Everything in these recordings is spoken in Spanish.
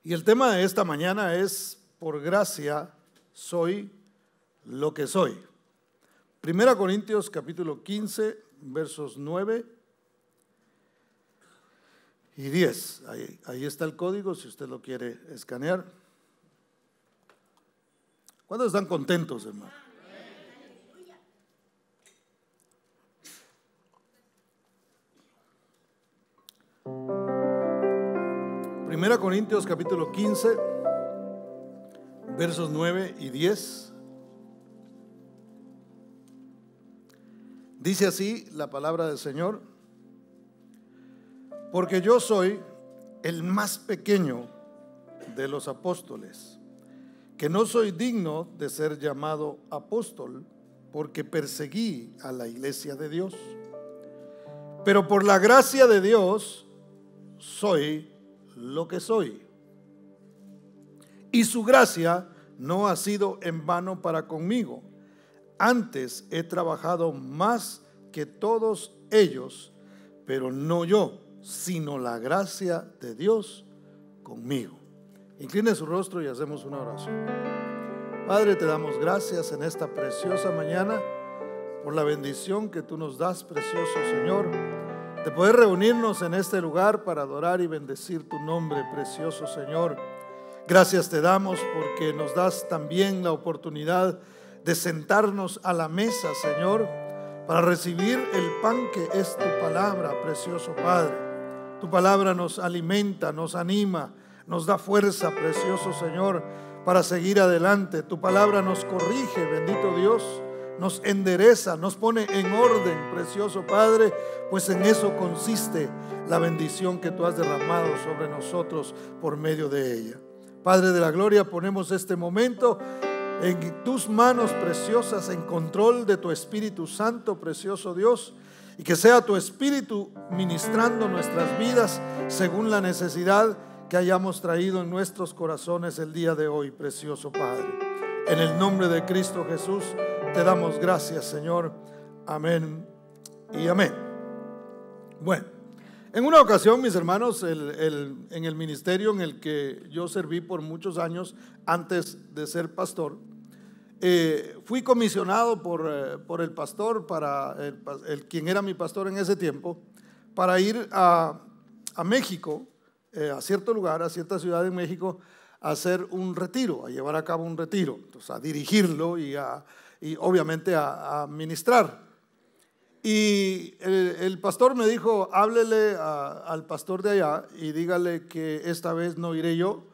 Y el tema de esta mañana es: por gracia soy lo que soy. 1 Corintios capítulo 15, versos 9 y 10. Ahí está el código si usted lo quiere escanear. ¿Cuántos están contentos, hermano? 1 Corintios capítulo 15, versos 9 y 10. Dice así la palabra del Señor: porque yo soy el más pequeño de los apóstoles, que no soy digno de ser llamado apóstol, porque perseguí a la iglesia de Dios. Pero por la gracia de Dios soy lo que soy. Y su gracia no ha sido en vano para conmigo. Antes he trabajado más que todos ellos, pero no yo, sino la gracia de Dios conmigo. Incline su rostro y hacemos una oración. Padre, te damos gracias en esta preciosa mañana por la bendición que tú nos das, precioso Señor, de poder reunirnos en este lugar para adorar y bendecir tu nombre, precioso Señor. Gracias te damos porque nos das también la oportunidad de sentarnos a la mesa, Señor, para recibir el pan que es tu palabra, precioso Padre. Tu palabra nos alimenta, nos anima, nos da fuerza, precioso Señor, para seguir adelante. Tu palabra nos corrige, bendito Dios, nos endereza, nos pone en orden, precioso Padre, pues en eso consiste la bendición que tú has derramado sobre nosotros por medio de ella. Padre de la gloria, ponemos este momento en tus manos preciosas, en control de tu Espíritu Santo, precioso Dios, y que sea tu Espíritu ministrando nuestras vidas según la necesidad que hayamos traído en nuestros corazones el día de hoy, precioso Padre. En el nombre de Cristo Jesús te damos gracias, Señor. Amén y amén. Bueno, en una ocasión, mis hermanos, en el ministerio en el que yo serví por muchos años antes de ser pastor, fui comisionado por el pastor, para quien era mi pastor en ese tiempo, para ir a México, a cierto lugar, a cierta ciudad en México, a hacer un retiro, a llevar a cabo un retiro, entonces a dirigirlo y obviamente a ministrar. Y el pastor me dijo: háblele al pastor de allá y dígale que esta vez no iré yo,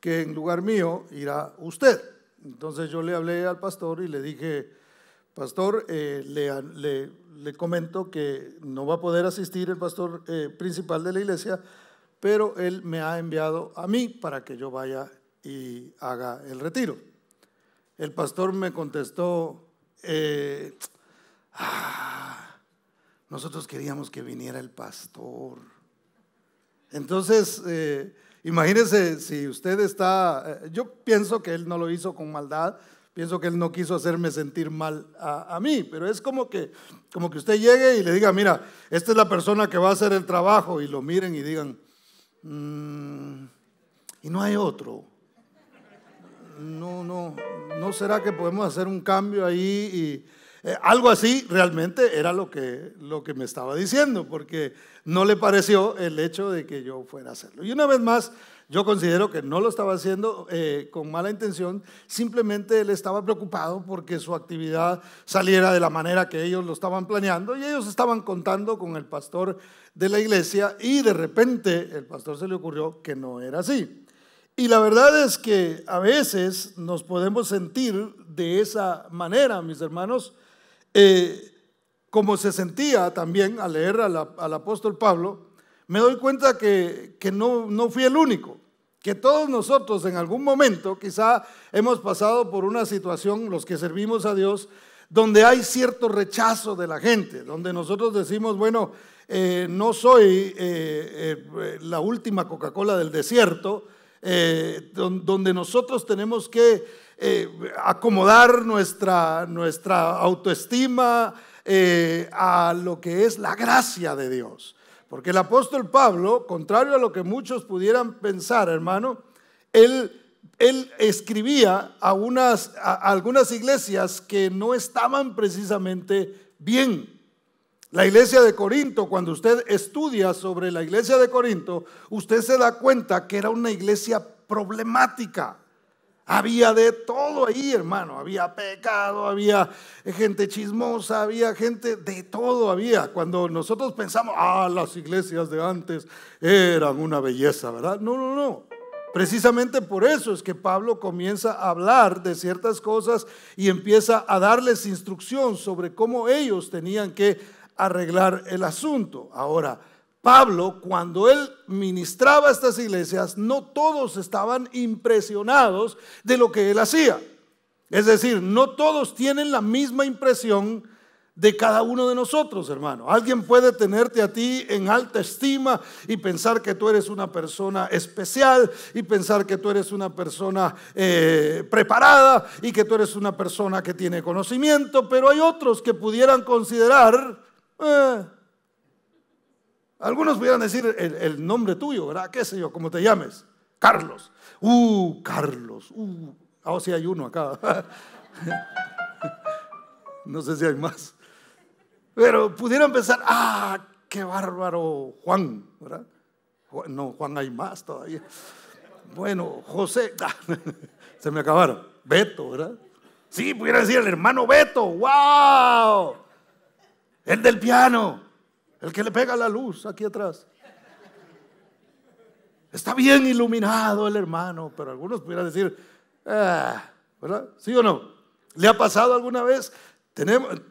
que en lugar mío irá usted. Entonces yo le hablé al pastor y le dije: pastor, le comento que no va a poder asistir el pastor principal de la iglesia, pero él me ha enviado a mí para que yo vaya y haga el retiro. El pastor me contestó: nosotros queríamos que viniera el pastor. Entonces, imagínese si usted está, yo pienso que él no lo hizo con maldad, pienso que él no quiso hacerme sentir mal a mí, pero es como que usted llegue y le diga: mira, esta es la persona que va a hacer el trabajo, y lo miren y digan: y no hay otro. No será que podemos hacer un cambio ahí. Algo así realmente era lo que me estaba diciendo, porque no le pareció el hecho de que yo fuera a hacerlo. Y una vez más, yo considero que no lo estaba haciendo con mala intención, simplemente él estaba preocupado porque su actividad saliera de la manera que ellos lo estaban planeando, y ellos estaban contando con el pastor de la iglesia, y de repente el pastor se le ocurrió que no era así. Y la verdad es que a veces nos podemos sentir de esa manera, mis hermanos, como se sentía también al leer al apóstol Pablo. Me doy cuenta que no fui el único, que todos nosotros en algún momento quizá hemos pasado por una situación, los que servimos a Dios, donde hay cierto rechazo de la gente, donde nosotros decimos: bueno, no soy la última Coca-Cola del desierto, donde nosotros tenemos que acomodar nuestra autoestima a lo que es la gracia de Dios. Porque el apóstol Pablo, contrario a lo que muchos pudieran pensar, hermano, él escribía a algunas iglesias que no estaban precisamente bien. La iglesia de Corinto, cuando usted estudia sobre la iglesia de Corinto, usted se da cuenta que era una iglesia problemática. Había de todo ahí, hermano. Había pecado, había gente chismosa, había gente de todo había. Cuando nosotros pensamos, las iglesias de antes eran una belleza, ¿verdad? No. Precisamente por eso es que Pablo comienza a hablar de ciertas cosas y empieza a darles instrucción sobre cómo ellos tenían que arreglar el asunto. Ahora, Pablo, cuando él ministraba a estas iglesias, no todos estaban impresionados de lo que él hacía. Es decir, no todos tienen la misma impresión de cada uno de nosotros, hermano. Alguien puede tenerte a ti en alta estima y pensar que tú eres una persona especial y pensar que tú eres una persona preparada y que tú eres una persona que tiene conocimiento, pero hay otros que pudieran considerar, algunos pudieran decir el nombre tuyo, ¿verdad? ¿Qué sé yo? ¿Cómo te llames? Carlos. Carlos. Sí hay uno acá. No sé si hay más. Pero pudieran pensar, qué bárbaro Juan, ¿verdad? No, Juan hay más todavía. Bueno, José, se me acabaron. Beto, ¿verdad? Sí, pudieran decir el hermano Beto, ¡wow! El del piano, el que le pega la luz aquí atrás. Está bien iluminado el hermano, pero algunos pudieran decir, ¿verdad? ¿Sí o no? ¿Le ha pasado alguna vez?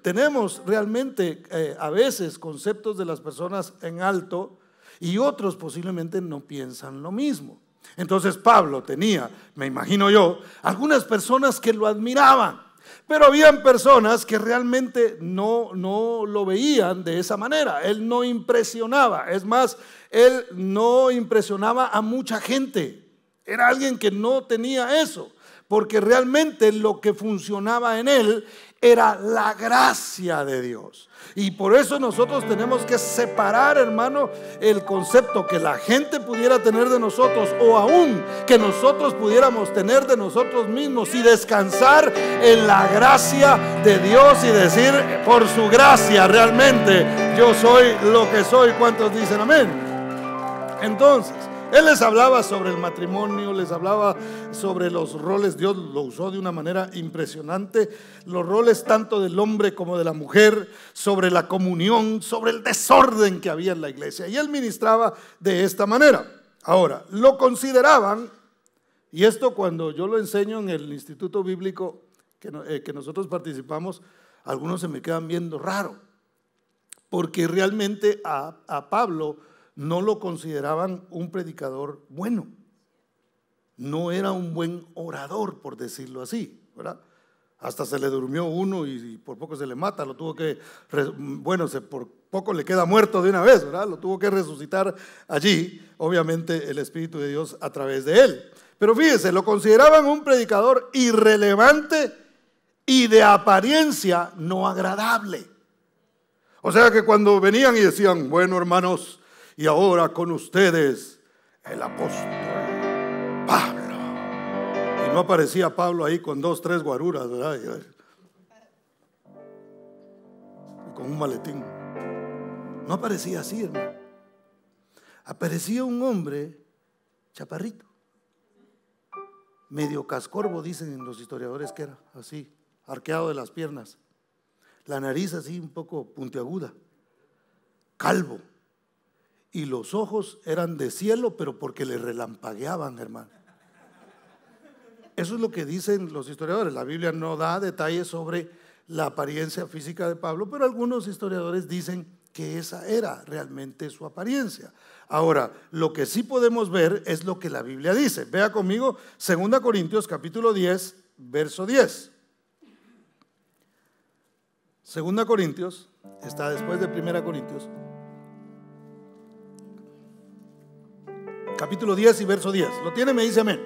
Tenemos realmente a veces conceptos de las personas en alto y otros posiblemente no piensan lo mismo. Entonces Pablo tenía, me imagino yo, algunas personas que lo admiraban, pero habían personas que realmente no lo veían de esa manera. Él no impresionaba, es más, él no impresionaba a mucha gente. Era alguien que no tenía eso, porque realmente lo que funcionaba en él era la gracia de Dios. Y por eso nosotros tenemos que separar, hermano, el concepto que la gente pudiera tener de nosotros, o aún que nosotros pudiéramos tener de nosotros mismos, y descansar en la gracia de Dios y decir, por su gracia realmente yo soy lo que soy. ¿Cuántos dicen amén? Entonces, él les hablaba sobre el matrimonio, les hablaba sobre los roles. Dios lo usó de una manera impresionante, los roles tanto del hombre como de la mujer, sobre la comunión, sobre el desorden que había en la iglesia. Y él ministraba de esta manera. Ahora, lo consideraban, y esto cuando yo lo enseño en el instituto bíblico que nosotros participamos, algunos se me quedan viendo raro, porque realmente a Pablo no lo consideraban un predicador bueno. No era un buen orador, por decirlo así, ¿verdad? Hasta se le durmió uno y por poco se le mata. Lo tuvo que, por poco le queda muerto de una vez, ¿verdad? Lo tuvo que resucitar allí, obviamente el Espíritu de Dios a través de él. Pero fíjese, lo consideraban un predicador irrelevante y de apariencia no agradable. O sea que cuando venían y decían, bueno, hermanos, y ahora con ustedes el apóstol Pablo, y no aparecía Pablo ahí con 2, 3 guaruras, ¿verdad? Y con un maletín. No aparecía así, hermano. Aparecía un hombre chaparrito, medio cascorbo, dicen los historiadores que era, así, arqueado de las piernas, la nariz así un poco puntiaguda, calvo. Y los ojos eran de cielo, pero porque le relampagueaban, hermano. Eso es lo que dicen los historiadores. La Biblia no da detalles sobre la apariencia física de Pablo, pero algunos historiadores dicen que esa era realmente su apariencia. Ahora, lo que sí podemos ver es lo que la Biblia dice. Vea conmigo 2 Corintios capítulo 10, verso 10. 2 Corintios, está después de 1 Corintios. Capítulo 10 y verso 10. ¿Lo tiene? Me dice amén.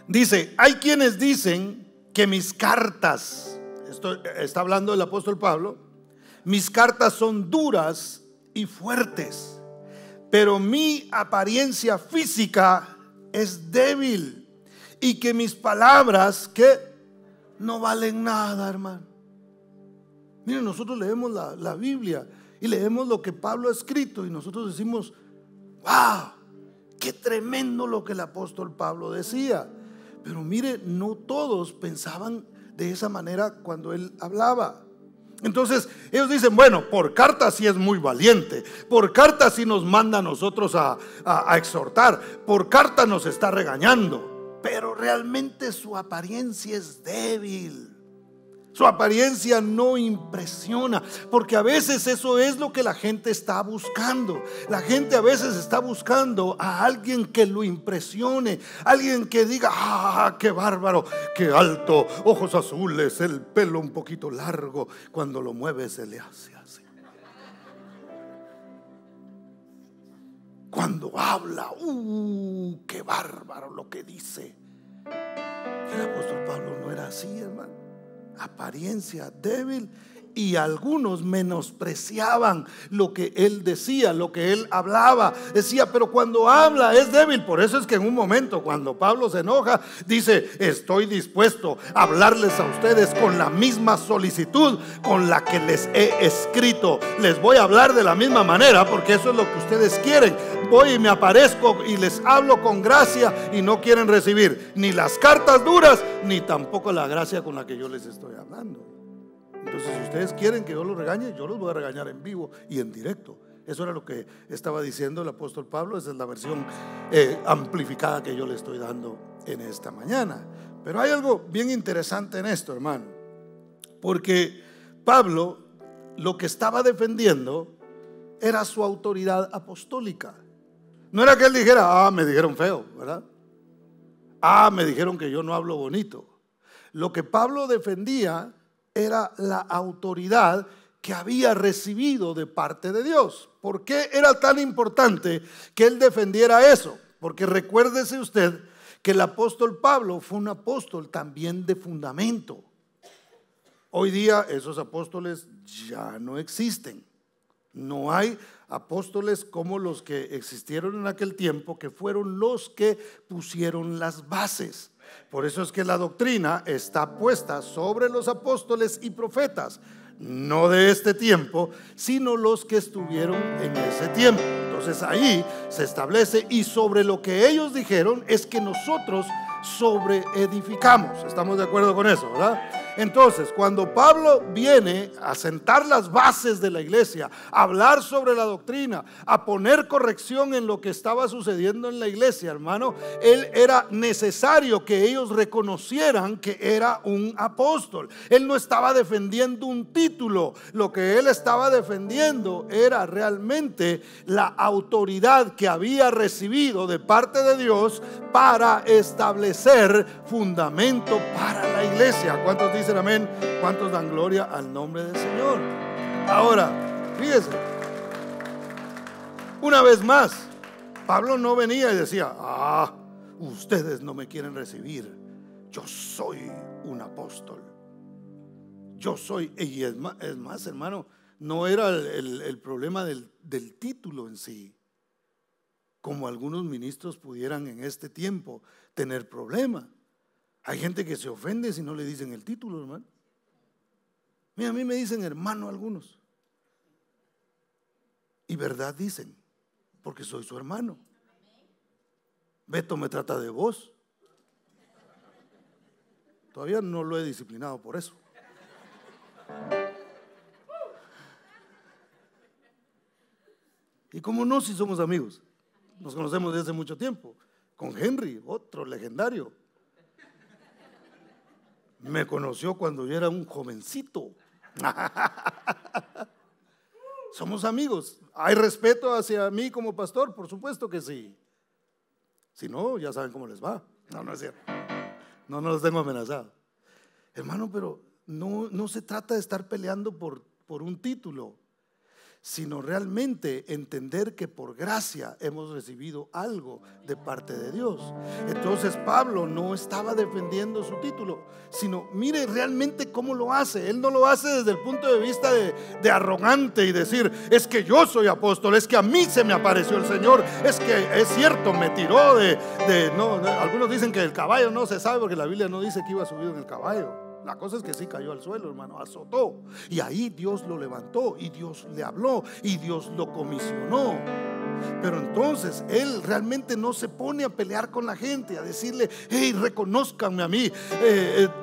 Dice, hay quienes dicen que mis cartas, esto está hablando el apóstol Pablo, mis cartas son duras y fuertes, pero mi apariencia física es débil y que mis palabras que no valen nada, hermano. Miren, nosotros leemos la Biblia y leemos lo que Pablo ha escrito y nosotros decimos: wow, qué tremendo lo que el apóstol Pablo decía. Pero mire, no todos pensaban de esa manera cuando él hablaba. Entonces ellos dicen: bueno, por carta sí es muy valiente, por carta sí nos manda a nosotros a exhortar, por carta nos está regañando, pero realmente su apariencia es débil. Su apariencia no impresiona, porque a veces eso es lo que la gente está buscando. La gente a veces está buscando a alguien que lo impresione, alguien que diga: ah, qué bárbaro, qué alto, ojos azules, el pelo un poquito largo, cuando lo mueve se le hace así. Cuando habla, qué bárbaro lo que dice. El apóstol Pablo no era así, hermano. Apariencia débil, y algunos menospreciaban lo que él decía, lo que él hablaba. Decía: pero cuando habla es débil. Por eso es que en un momento, cuando Pablo se enoja, dice: estoy dispuesto a hablarles a ustedes con la misma solicitud con la que les he escrito. Les voy a hablar de la misma manera, porque eso es lo que ustedes quieren. Voy y me aparezco y les hablo con gracia, y no quieren recibir ni las cartas duras ni tampoco la gracia con la que yo les estoy hablando. Entonces, si ustedes quieren que yo los regañe, yo los voy a regañar en vivo y en directo. Eso era lo que estaba diciendo el apóstol Pablo. Esa es la versión amplificada que yo le estoy dando en esta mañana. Pero hay algo bien interesante en esto, hermano, porque Pablo lo que estaba defendiendo era su autoridad apostólica. No era que él dijera: ah, me dijeron feo, ¿verdad? Ah, me dijeron que yo no hablo bonito. Lo que Pablo defendía era la autoridad que había recibido de parte de Dios. ¿Por qué era tan importante que él defendiera eso? Porque recuérdese usted que el apóstol Pablo fue un apóstol también de fundamento. Hoy día esos apóstoles ya no existen. No hay apóstoles como los que existieron en aquel tiempo, que fueron los que pusieron las bases. Por eso es que la doctrina está puesta sobre los apóstoles y profetas, no de este tiempo, sino los que estuvieron en ese tiempo. Entonces ahí se establece, y sobre lo que ellos dijeron es que nosotros sobreedificamos. ¿Estamos de acuerdo con eso, verdad? Entonces, cuando Pablo viene a sentar las bases de la iglesia, a hablar sobre la doctrina, a poner corrección en lo que estaba sucediendo en la iglesia, hermano, él era necesario que ellos reconocieran que era un apóstol. Él no estaba defendiendo un título. Lo que él estaba defendiendo era realmente la autoridad que había recibido de parte de Dios para establecer fundamento para la iglesia. ¿Cuántos dicen amén? ¿Cuántos dan gloria al nombre del Señor? Ahora, fíjese, una vez más, Pablo no venía y decía: ah, ustedes no me quieren recibir, yo soy un apóstol, yo soy. Y es más, hermano, no era el problema del título en sí, como algunos ministros pudieran en este tiempo tener problema. Hay gente que se ofende si no le dicen el título, hermano. Mira, a mí me dicen hermano algunos, y verdad dicen, porque soy su hermano. Beto me trata de vos. Todavía no lo he disciplinado por eso. Y cómo no, si somos amigos. Nos conocemos desde hace mucho tiempo. Con Henry, otro legendario, me conoció cuando yo era un jovencito. Somos amigos. ¿Hay respeto hacia mí como pastor? Por supuesto que sí. Si no, ya saben cómo les va. No, no es cierto. No los tengo amenazados. Hermano, pero no se trata de estar peleando por un título, sino realmente entender que por gracia hemos recibido algo de parte de Dios. Entonces Pablo no estaba defendiendo su título, sino mire realmente cómo lo hace. Él no lo hace desde el punto de vista de arrogante y decir, es que yo soy apóstol, es que a mí se me apareció el Señor, es que es cierto, me tiró no, algunos dicen que el caballo no se sabe porque la Biblia no dice que iba subido en el caballo. La cosa es que sí cayó al suelo, hermano, azotó. Y ahí Dios lo levantó y Dios le habló y Dios lo comisionó. Pero entonces él realmente no se pone a pelear con la gente, a decirle, hey, reconózcanme a mí,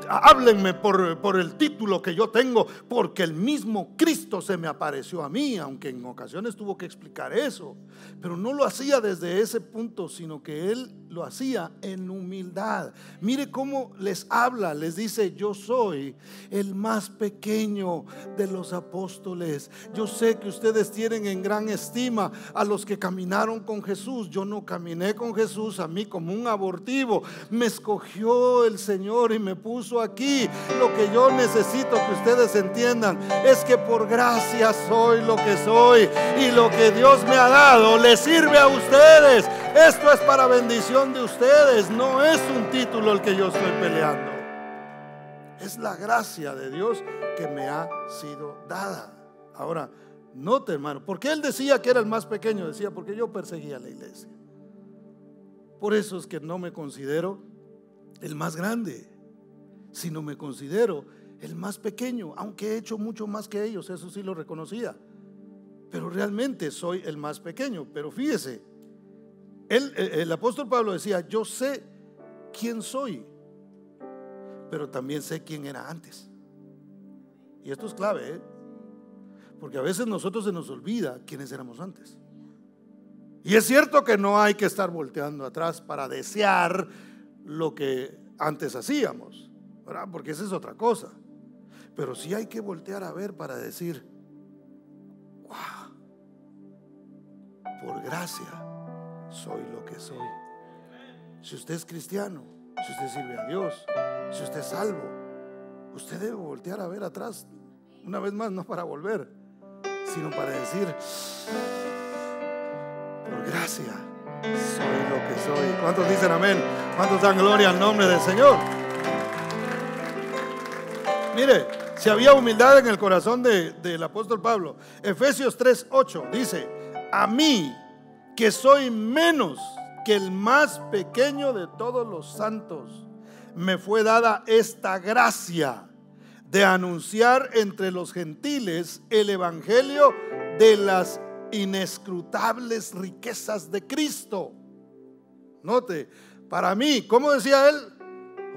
háblenme por el título que yo tengo, porque el mismo Cristo se me apareció a mí, aunque en ocasiones tuvo que explicar eso. Pero no lo hacía desde ese punto, sino que él lo hacía en humildad. Mire cómo les habla, les dice, yo soy el más pequeño de los apóstoles. Yo sé que ustedes tienen en gran estima a los que caminaron con Jesús. Yo no caminé con Jesús, a mí como un abortivo. Me escogió el Señor y me puso aquí. Lo que yo necesito que ustedes entiendan es que por gracia soy lo que soy, y lo que Dios me ha dado les sirve a ustedes. Esto es para bendición de ustedes, no es un título el que yo estoy peleando. Es la gracia de Dios que me ha sido dada. Ahora, note, hermano, ¿por qué él decía que era el más pequeño? Decía, porque yo perseguía a la iglesia. Por eso es que no me considero el más grande, sino me considero el más pequeño, aunque he hecho mucho más que ellos, eso sí lo reconocía. Pero realmente soy el más pequeño. Pero fíjese, el apóstol Pablo decía, yo sé quién soy, pero también sé quién era antes. Y esto es clave, porque a veces nosotros se nos olvida quiénes éramos antes. Y es cierto que no hay que estar volteando atrás para desear lo que antes hacíamos, ¿verdad? Porque esa es otra cosa. Pero sí hay que voltear a ver para decir, wow, por gracia soy lo que soy. Si usted es cristiano, si usted sirve a Dios, si usted es salvo, usted debe voltear a ver atrás. Una vez más, no para volver, sino para decir, por gracia soy lo que soy. ¿Cuántos dicen amén? ¿Cuántos dan gloria al nombre del Señor? Mire, si había humildad en el corazón del apóstol Pablo. Efesios 3:8 dice, a mí que soy menos que el más pequeño de todos los santos, me fue dada esta gracia de anunciar entre los gentiles el evangelio de las inescrutables riquezas de Cristo. Note, para mí, ¿cómo decía él?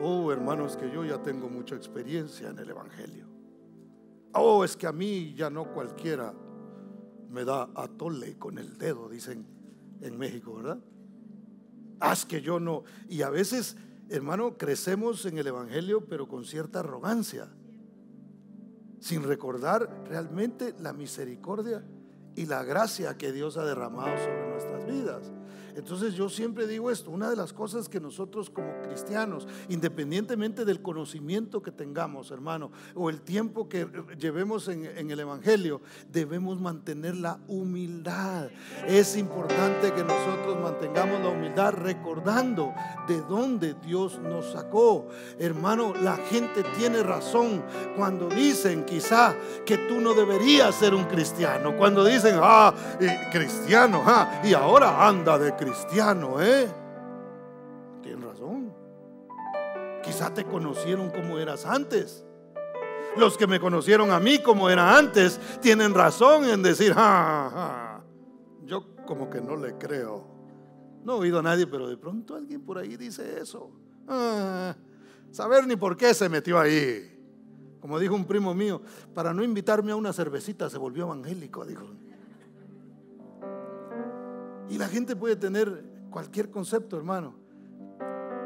Oh, hermanos, que yo ya tengo mucha experiencia en el evangelio. Oh, es que a mí ya no cualquiera me da atole con el dedo, dicen en México, ¿verdad? Es que yo no. Y a veces, hermano, crecemos en el evangelio, pero con cierta arrogancia, sin recordar realmente la misericordia y la gracia que Dios ha derramado sobre nuestras vidas. Entonces yo siempre digo esto, una de las cosas que nosotros como cristianos, independientemente del conocimiento que tengamos, hermano, o el tiempo que llevemos en el evangelio, debemos mantener la humildad. Es importante que nosotros mantengamos la humildad recordando de dónde Dios nos sacó. Hermano, la gente tiene razón cuando dicen quizá que tú no deberías ser un cristiano, cuando dicen, cristiano, y ahora anda de cristiano, tienen razón. Quizá te conocieron como eras antes. Los que me conocieron a mí como era antes tienen razón en decir, yo como que no le creo. No he oído a nadie, pero de pronto alguien por ahí dice eso. Saber ni por qué se metió ahí. Como dijo un primo mío, para no invitarme a una cervecita se volvió evangélico, dijo. Y la gente puede tener cualquier concepto, hermano,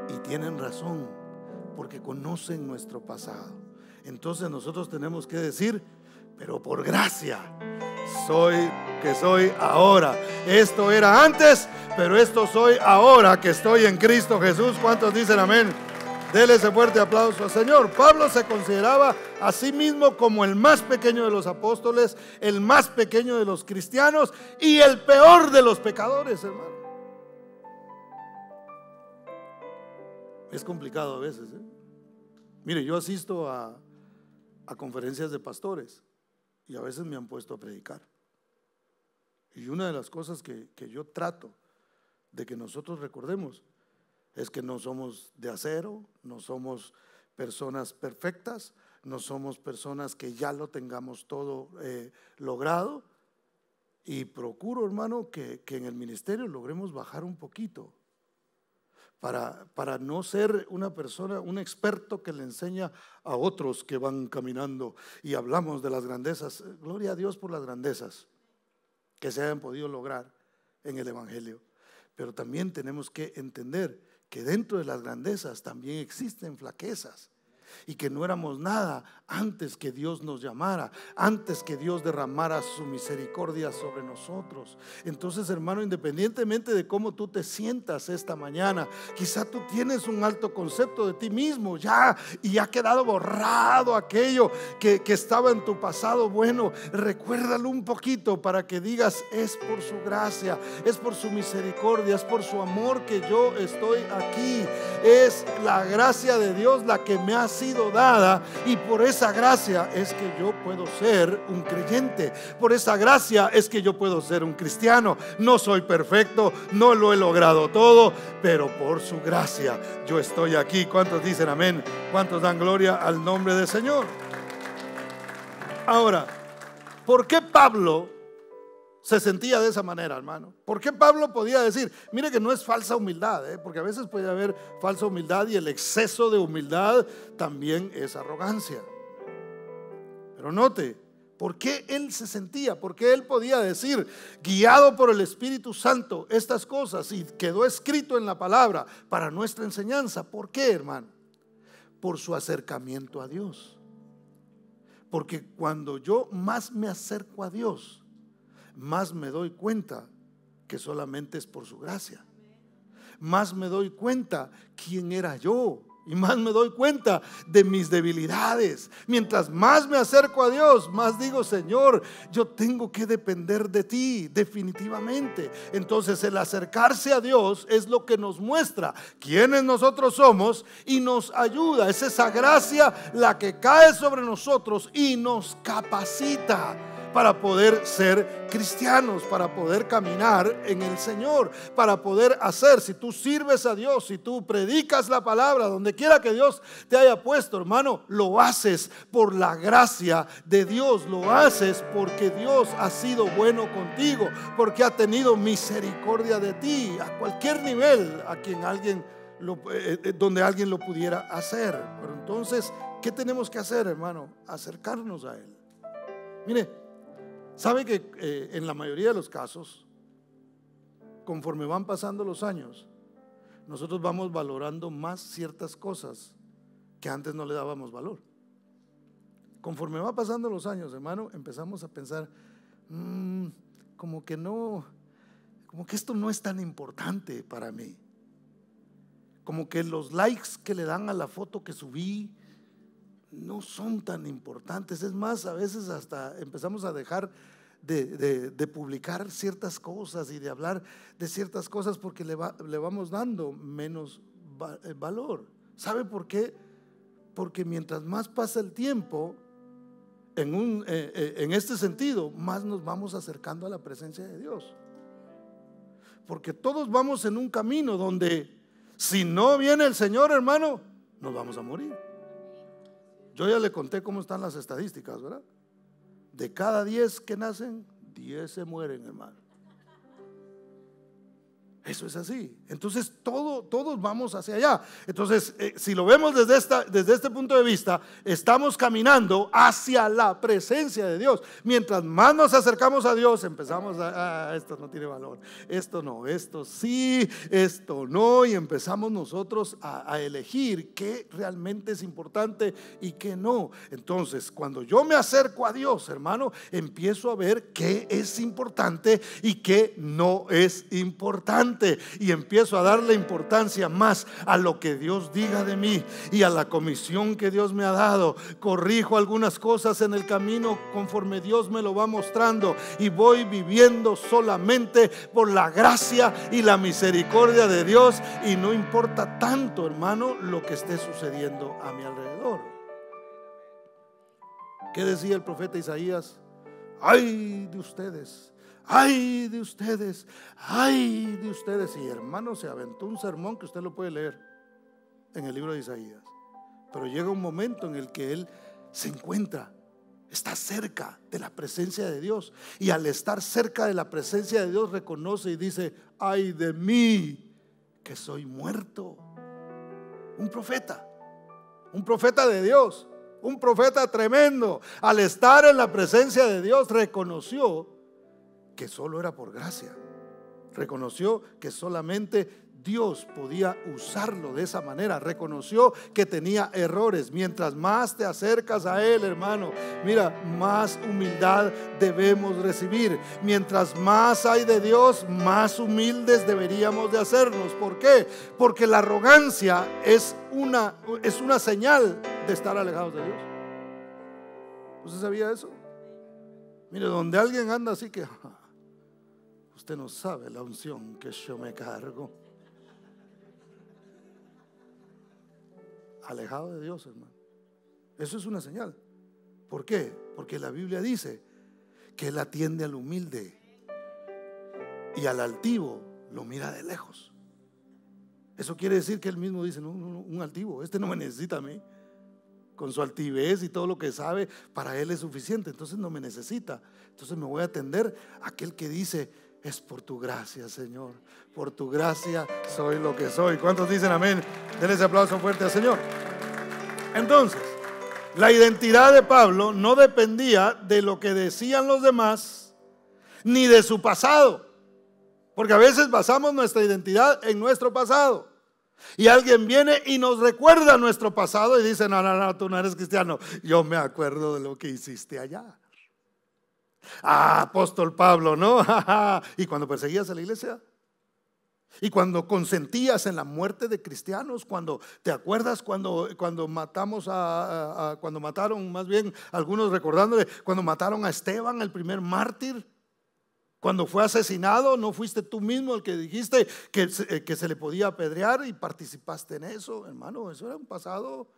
y tienen razón, porque conocen nuestro pasado. Entonces nosotros tenemos que decir, pero por gracia soy que soy ahora. Esto era antes, pero esto soy ahora que estoy en Cristo Jesús. ¿Cuántos dicen amén? Dele ese fuerte aplauso al Señor. Pablo se consideraba a sí mismo como el más pequeño de los apóstoles, el más pequeño de los cristianos y el peor de los pecadores, hermano. Es complicado a veces, ¿eh? Mire, yo asisto a conferencias de pastores y a veces me han puesto a predicar. Y una de las cosas que yo trato de que nosotros recordemos es que no somos de acero, no somos personas perfectas, no somos personas que ya lo tengamos todo logrado. Y procuro, hermano, que en el ministerio logremos bajar un poquito para no ser una persona, un experto que le enseña a otros que van caminando y hablamos de las grandezas. Gloria a Dios por las grandezas que se hayan podido lograr en el Evangelio. Pero también tenemos que entender que dentro de las grandezas también existen flaquezas y que no éramos nada antes que Dios nos llamara, antes que Dios derramara su misericordia sobre nosotros. Entonces, hermano, independientemente de cómo tú te sientas esta mañana, quizá tú tienes un alto concepto de ti mismo ya y ha quedado borrado aquello que estaba en tu pasado. Bueno, recuérdalo un poquito para que digas: es por su gracia, es por su misericordia, es por su amor que yo estoy aquí. Es la gracia de Dios la que me ha sido dada, y por esa gracia es que yo puedo ser un creyente. Por esa gracia es que yo puedo ser un cristiano. No soy perfecto, no lo he logrado todo, pero por su gracia yo estoy aquí. ¿Cuántos dicen amén? ¿Cuántos dan gloria al nombre del Señor? Ahora, ¿por qué Pablo se sentía de esa manera, hermano? ¿Por qué Pablo podía decir? Mire que no es falsa humildad, porque a veces puede haber falsa humildad y el exceso de humildad también es arrogancia. Pero note, ¿por qué él se sentía? ¿Por qué él podía decir, guiado por el Espíritu Santo, estas cosas, y quedó escrito en la palabra para nuestra enseñanza? ¿Por qué, hermano? Por su acercamiento a Dios. Porque cuando yo más me acerco a Dios, más me doy cuenta que solamente es por su gracia. Más me doy cuenta quién era yo, y más me doy cuenta de mis debilidades. Mientras más me acerco a Dios, más digo: Señor, yo tengo que depender de ti, definitivamente. Entonces el acercarse a Dios es lo que nos muestra quiénes nosotros somos y nos ayuda. Es esa gracia la que cae sobre nosotros y nos capacita para poder ser cristianos, para poder caminar en el Señor, para poder hacer. Si tú sirves a Dios, si tú predicas la palabra, donde quiera que Dios te haya puesto, hermano, lo haces por la gracia de Dios, lo haces porque Dios ha sido bueno contigo, porque ha tenido misericordia de ti, a cualquier nivel, a quien donde alguien lo pudiera hacer. Pero entonces, ¿qué tenemos que hacer, hermano? Acercarnos a Él. Mire, ¿sabe que en la mayoría de los casos, conforme van pasando los años, nosotros vamos valorando más ciertas cosas que antes no le dábamos valor? Conforme va pasando los años, hermano, empezamos a pensar, como que esto no es tan importante para mí. Como que los likes que le dan a la foto que subí no son tan importantes. Es más, a veces hasta empezamos a dejar de publicar ciertas cosas y de hablar de ciertas cosas porque le vamos dando menos valor. ¿Sabe por qué? Porque mientras más pasa el tiempo, en este sentido, más nos vamos acercando a la presencia de Dios. Porque todos vamos en un camino donde, si no viene el Señor, hermano, nos vamos a morir. Yo ya le conté cómo están las estadísticas, ¿verdad? De cada 10 que nacen, 10 se mueren, hermano. Eso es así. Entonces todos vamos hacia allá. Entonces si lo vemos desde este punto de vista, estamos caminando hacia la presencia de Dios. Mientras más nos acercamos a Dios, empezamos esto no tiene valor, esto no, esto sí, esto no, y empezamos nosotros a elegir qué realmente es importante y qué no. Entonces cuando yo me acerco a Dios, hermano, empiezo a ver qué es importante y qué no es importante. distante y empiezo a darle importancia más a lo que Dios diga de mí y a la comisión que Dios me ha dado. Corrijo algunas cosas en el camino conforme Dios me lo va mostrando y voy viviendo solamente por la gracia y la misericordia de Dios, y no importa tanto, hermano, lo que esté sucediendo a mi alrededor. ¿Qué decía el profeta Isaías? Ay de ustedes, ay de ustedes, ay de ustedes. Y hermano, se aventó un sermón que usted lo puede leer en el libro de Isaías. Pero llega un momento en el que él se encuentra, está cerca de la presencia de Dios, y al estar cerca de la presencia de Dios reconoce y dice: ay de mí, que soy muerto. Un profeta de Dios, un profeta tremendo, al estar en la presencia de Dios reconoció que solo era por gracia, reconoció que solamente Dios podía usarlo de esa manera, reconoció que tenía errores. Mientras más te acercas a Él, hermano, mira, más humildad debemos recibir. Mientras más hay de Dios, más humildes deberíamos de hacernos. ¿Por qué? Porque la arrogancia es una señal de estar alejados de Dios. ¿Usted sabía eso? Mire, donde alguien anda así que usted no sabe la unción que yo me cargo. Alejado de Dios, hermano. Eso es una señal. ¿Por qué? Porque la Biblia dice que Él atiende al humilde y al altivo lo mira de lejos. Eso quiere decir que Él mismo dice: no, un altivo, este no me necesita a mí. Con su altivez y todo lo que sabe, para Él es suficiente. Entonces no me necesita. Entonces me voy a atender a aquel que dice: es por tu gracia, Señor, por tu gracia soy lo que soy. ¿Cuántos dicen amén? Denle ese aplauso fuerte al Señor. Entonces, la identidad de Pablo no dependía de lo que decían los demás, ni de su pasado, porque a veces basamos nuestra identidad en nuestro pasado. Y alguien viene y nos recuerda nuestro pasado y dice: no, tú no eres cristiano. Yo me acuerdo de lo que hiciste allá. Apóstol Pablo, ¿no? Y cuando perseguías a la iglesia, y cuando consentías en la muerte de cristianos, cuando te acuerdas cuando matamos cuando mataron, más bien algunos recordándole, cuando mataron a Esteban, el primer mártir, cuando fue asesinado, ¿no fuiste tú mismo el que dijiste que se le podía apedrear y participaste en eso? Hermano, eso era un pasado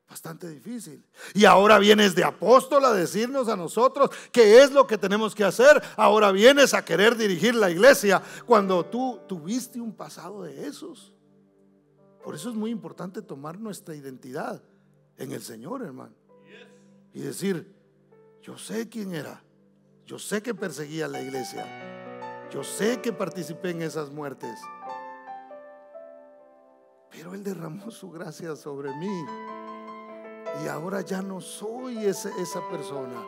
bastante difícil. Y ahora vienes de apóstol a decirnos a nosotros qué es lo que tenemos que hacer. Ahora vienes a querer dirigir la iglesia cuando tú tuviste un pasado de esos. Por eso es muy importante tomar nuestra identidad en el Señor, hermano, y decir: yo sé quién era, yo sé que perseguía a la iglesia, yo sé que participé en esas muertes, pero Él derramó su gracia sobre mí. Y ahora ya no soy esa persona.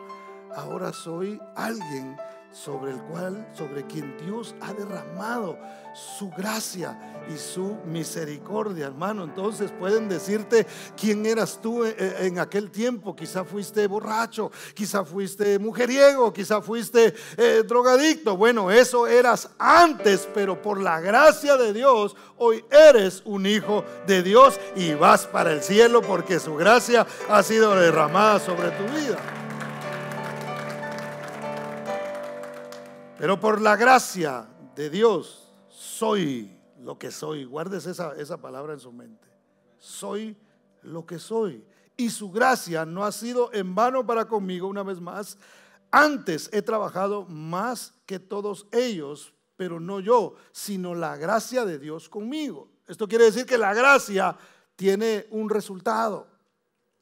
Ahora soy alguien sobre quien Dios ha derramado su gracia y su misericordia, hermano. Entonces pueden decirte quién eras tú en aquel tiempo. Quizá fuiste borracho, quizá fuiste mujeriego, quizá fuiste drogadicto. Bueno, eso eras antes, pero por la gracia de Dios hoy eres un hijo de Dios y vas para el cielo porque su gracia ha sido derramada sobre tu vida. Pero por la gracia de Dios soy lo que soy. Guárdese esa palabra en su mente. Soy lo que soy. Y su gracia no ha sido en vano para conmigo. Una vez más, antes he trabajado más que todos ellos, pero no yo, sino la gracia de Dios conmigo. Esto quiere decir que la gracia tiene un resultado.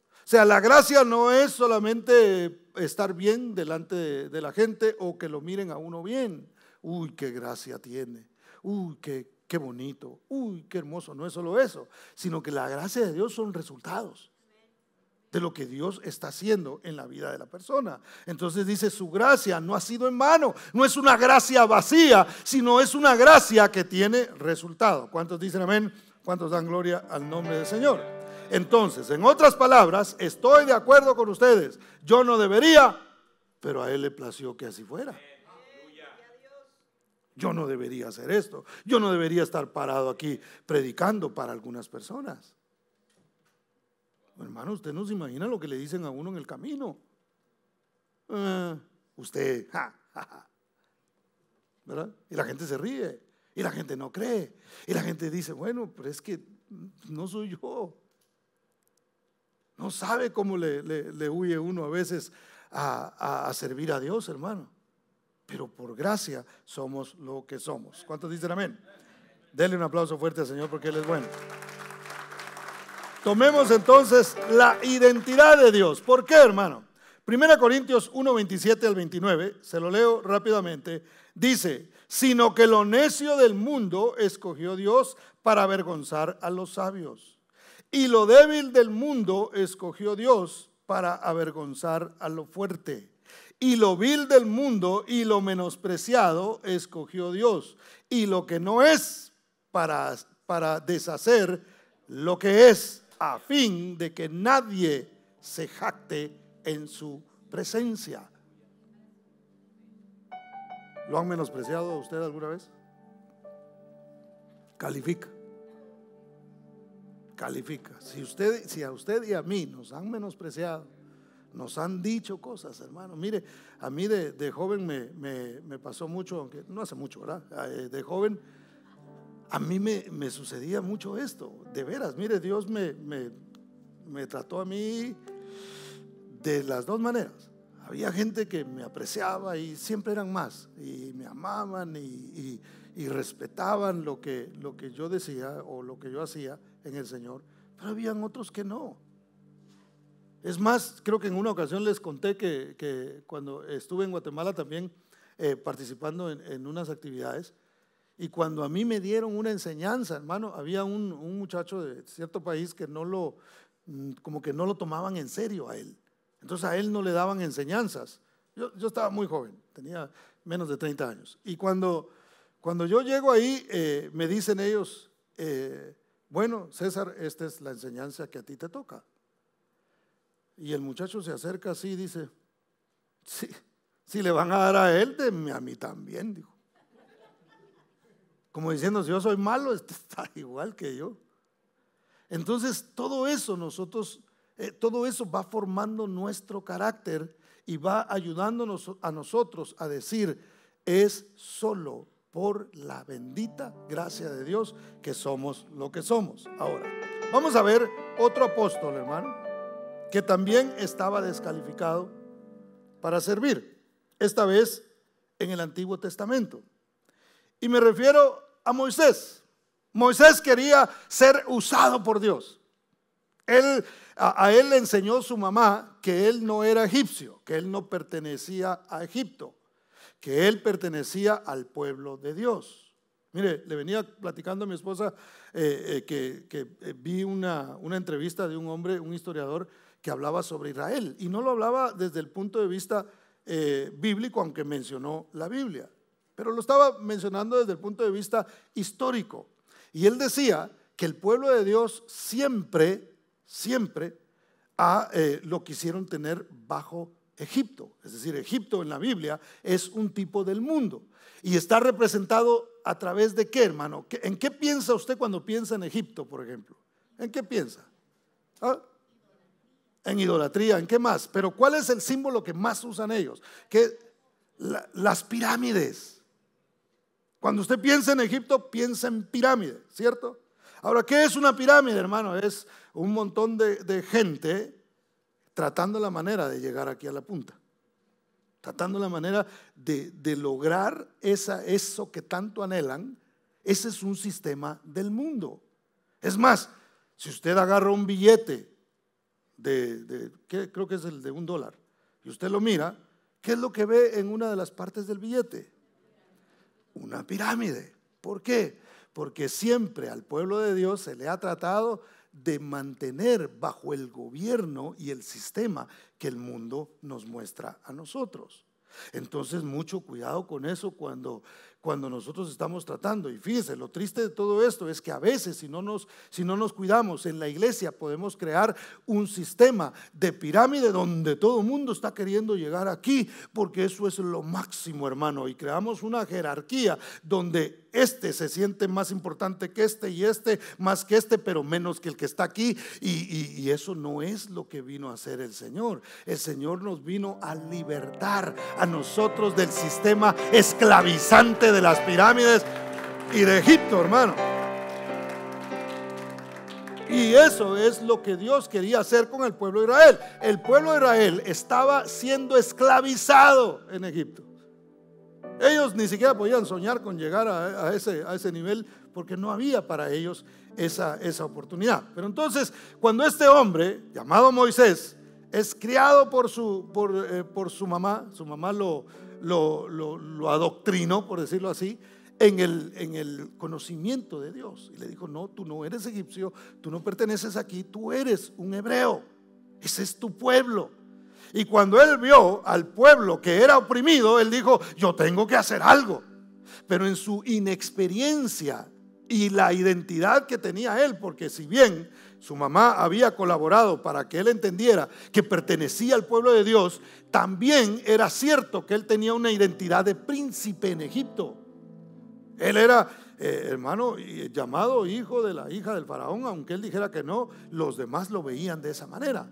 O sea, la gracia no es solamente estar bien delante de la gente o que lo miren a uno bien. Uy, qué gracia tiene. Uy, qué bonito. Uy, qué hermoso. No es solo eso, sino que la gracia de Dios son resultados de lo que Dios está haciendo en la vida de la persona. Entonces dice: su gracia no ha sido en vano. No es una gracia vacía, sino es una gracia que tiene resultado. ¿Cuántos dicen amén? ¿Cuántos dan gloria al nombre del Señor? Entonces, en otras palabras, estoy de acuerdo con ustedes. Yo no debería, pero a Él le plació que así fuera. Yo no debería hacer esto. Yo no debería estar parado aquí predicando para algunas personas. Hermano, usted no se imagina lo que le dicen a uno en el camino. Usted, ¿verdad? Y la gente se ríe, y la gente no cree, y la gente dice, bueno, pero es que no soy yo. No sabe cómo le huye uno a veces a servir a Dios, hermano. Pero por gracia somos lo que somos. ¿Cuántos dicen amén? Denle un aplauso fuerte al Señor porque Él es bueno. Tomemos entonces la identidad de Dios. ¿Por qué, hermano? 1 Corintios 1, 27 al 29, se lo leo rápidamente, dice, sino que lo necio del mundo escogió Dios para avergonzar a los sabios. Y lo débil del mundo escogió Dios para avergonzar a lo fuerte. Y lo vil del mundo y lo menospreciado escogió Dios. Y lo que no es para deshacer lo que es, a fin de que nadie se jacte en su presencia. ¿Lo han menospreciado a usted alguna vez? Califica. Califica. Si a usted y a mí nos han menospreciado, nos han dicho cosas, hermano. Mire, a mí de joven me pasó mucho, aunque no hace mucho, ¿verdad? De joven, a mí me sucedía mucho esto. De veras, mire, Dios me trató a mí de las dos maneras. Había gente que me apreciaba y siempre eran más, y me amaban y respetaban lo que yo decía o lo que yo hacía en el Señor, pero habían otros que no. Es más, creo que en una ocasión les conté que cuando estuve en Guatemala también participando en unas actividades, y cuando a mí me dieron una enseñanza, hermano, había un muchacho de cierto país que como que no lo tomaban en serio a él. Entonces a él no le daban enseñanzas. Yo estaba muy joven, tenía menos de 30 años. Y cuando yo llego ahí, me dicen ellos, bueno, César, esta es la enseñanza que a ti te toca. Y el muchacho se acerca así y dice, sí, si le van a dar a él, denme a mí también, dijo. Como diciendo, si yo soy malo, este está igual que yo. Entonces todo eso todo eso va formando nuestro carácter y va ayudándonos a nosotros a decir, es solo por la bendita gracia de Dios que somos lo que somos. Ahora, vamos a ver otro apóstol, hermano, que también estaba descalificado para servir, esta vez en el Antiguo Testamento. Y me refiero a Moisés. Moisés quería ser usado por Dios. A él le enseñó su mamá que él no era egipcio, que él no pertenecía a Egipto, que él pertenecía al pueblo de Dios. Mire, le venía platicando a mi esposa que vi una entrevista de un hombre, un historiador, que hablaba sobre Israel, y no lo hablaba desde el punto de vista bíblico, aunque mencionó la Biblia, pero lo estaba mencionando desde el punto de vista histórico. Y él decía que el pueblo de Dios siempre lo quisieron tener bajo Egipto. Es decir, Egipto en la Biblia es un tipo del mundo y está representado a través de ¿qué, hermano? ¿En qué piensa usted cuando piensa en Egipto, por ejemplo? ¿En qué piensa? ¿Ah? En idolatría, ¿en qué más? Pero ¿cuál es el símbolo que más usan ellos? Las pirámides. Cuando usted piensa en Egipto, piensa en pirámides, ¿cierto? Ahora, ¿qué es una pirámide, hermano? Es un montón de gente tratando la manera de llegar aquí a la punta, tratando la manera de lograr eso que tanto anhelan. Ese es un sistema del mundo. Es más, si usted agarra un billete creo que es el de $1, y usted lo mira, ¿qué es lo que ve en una de las partes del billete? Una pirámide. ¿Por qué? Porque siempre al pueblo de Dios se le ha tratado de mantener bajo el gobierno y el sistema que el mundo nos muestra a nosotros. Entonces mucho cuidado con eso cuando cuando nosotros estamos tratando. Y fíjese, lo triste de todo esto es que a veces si no nos cuidamos en la iglesia, podemos crear un sistema de pirámide donde todo el mundo está queriendo llegar aquí, porque eso es lo máximo, hermano, y creamos una jerarquía donde este se siente más importante que este y este más que este, pero menos que el que está aquí, y eso no es lo que vino a hacer el Señor. El Señor nos vino a libertar a nosotros del sistema esclavizante de las pirámides y de Egipto, hermano. Y eso es lo que Dios quería hacer con el pueblo de Israel. El pueblo de Israel estaba siendo esclavizado en Egipto. Ellos ni siquiera podían soñar con llegar a ese nivel, porque no había para ellos esa oportunidad. Pero entonces, cuando este hombre llamado Moisés es criado por su mamá lo adoctrinó, por decirlo así, en el conocimiento de Dios, y le dijo: no, tú no eres egipcio, tú no perteneces aquí, tú eres un hebreo, ese es tu pueblo. Y cuando él vio al pueblo que era oprimido, él dijo: yo tengo que hacer algo. Pero en su inexperiencia y la identidad que tenía él, porque si bien su mamá había colaborado para que él entendiera que pertenecía al pueblo de Dios, también era cierto que él tenía una identidad de príncipe en Egipto. Él era hermano, llamado hijo de la hija del faraón, aunque él dijera que no, los demás lo veían de esa manera.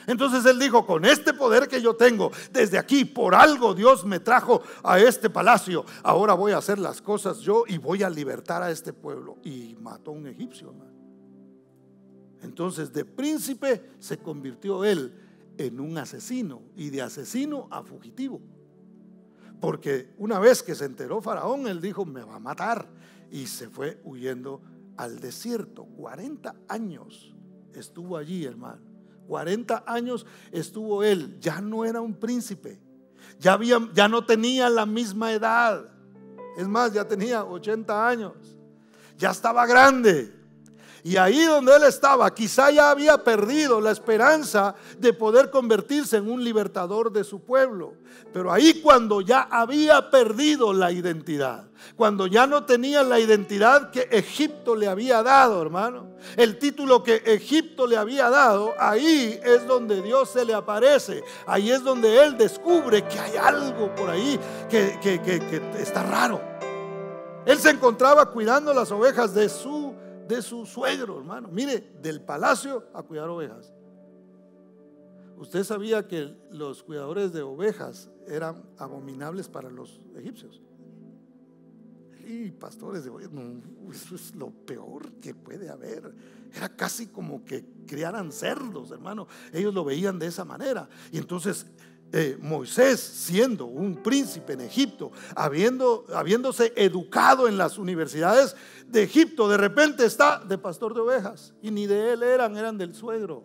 Entonces él dijo: con este poder que yo tengo desde aquí, por algo Dios me trajo a este palacio, ahora voy a hacer las cosas yo y voy a libertar a este pueblo. Y mató a un egipcio, hermano. Entonces de príncipe se convirtió él en un asesino, y de asesino a fugitivo, porque una vez que se enteró Faraón, él dijo: me va a matar, y se fue huyendo al desierto. 40 años estuvo allí, hermano. 40 años estuvo él. Ya no era un príncipe, ya no tenía la misma edad. Es más, ya tenía 80 años, ya estaba grande. Y ahí donde él estaba, quizá ya había perdido la esperanza de poder convertirse en un libertador de su pueblo. Pero ahí, cuando ya había perdido la identidad, cuando ya no tenía la identidad que Egipto le había dado, hermano, el título que Egipto le había dado, ahí es donde Dios se le aparece. Ahí es donde él descubre que hay algo por ahí que está raro. Él se encontraba cuidando las ovejas de su suegro, hermano. Mire, del palacio a cuidar ovejas. ¿Usted sabía que los cuidadores de ovejas eran abominables para los egipcios? Y pastores de ovejas, no, eso es lo peor que puede haber. Era casi como que criaran cerdos, hermano. Ellos lo veían de esa manera. Y entonces Moisés, siendo un príncipe en Egipto, habiéndose educado en las universidades de Egipto, de repente está de pastor de ovejas. Y ni de él eran del suegro.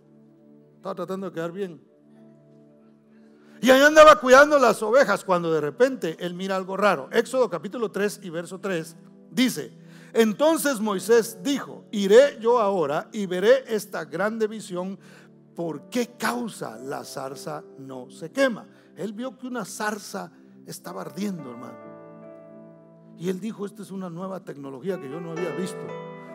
Estaba tratando de quedar bien. Y ahí andaba cuidando las ovejas, cuando de repente él mira algo raro. Éxodo capítulo 3 y verso 3 dice: entonces Moisés dijo: iré yo ahora y veré esta grande visión. ¿Por qué causa la zarza no se quema? Él vio que una zarza estaba ardiendo, hermano. Y él dijo: esta es una nueva tecnología que yo no había visto.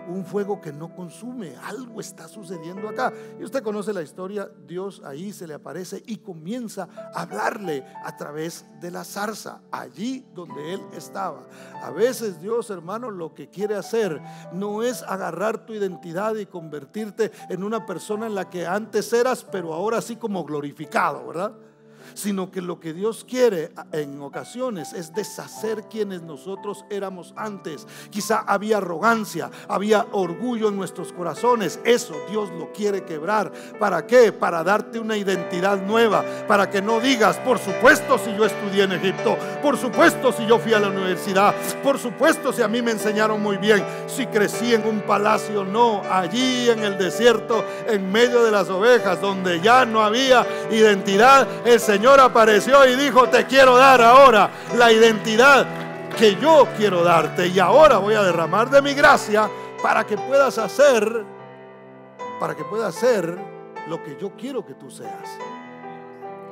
Un fuego que no consume. Algo está sucediendo acá. Y usted conoce la historia. Dios ahí se le aparece y comienza a hablarle a través de la zarza, allí donde él estaba. A veces Dios, hermano, lo que quiere hacer no es agarrar tu identidad y convertirte en una persona en la que antes eras, pero ahora sí como glorificado, ¿verdad? Sino que lo que Dios quiere en ocasiones es deshacer quienes nosotros éramos antes. Quizá había arrogancia, había orgullo en nuestros corazones. Eso Dios lo quiere quebrar. ¿Para qué? Para darte una identidad nueva, para que no digas: por supuesto si yo estudié en Egipto, por supuesto si yo fui a la universidad, por supuesto si a mí me enseñaron muy bien, si crecí en un palacio. No, allí en el desierto, en medio de las ovejas, donde ya no había identidad, el Señor apareció y dijo: te quiero dar ahora la identidad que yo quiero darte, y ahora voy a derramar de mi gracia para que puedas hacer lo que yo quiero que tú seas.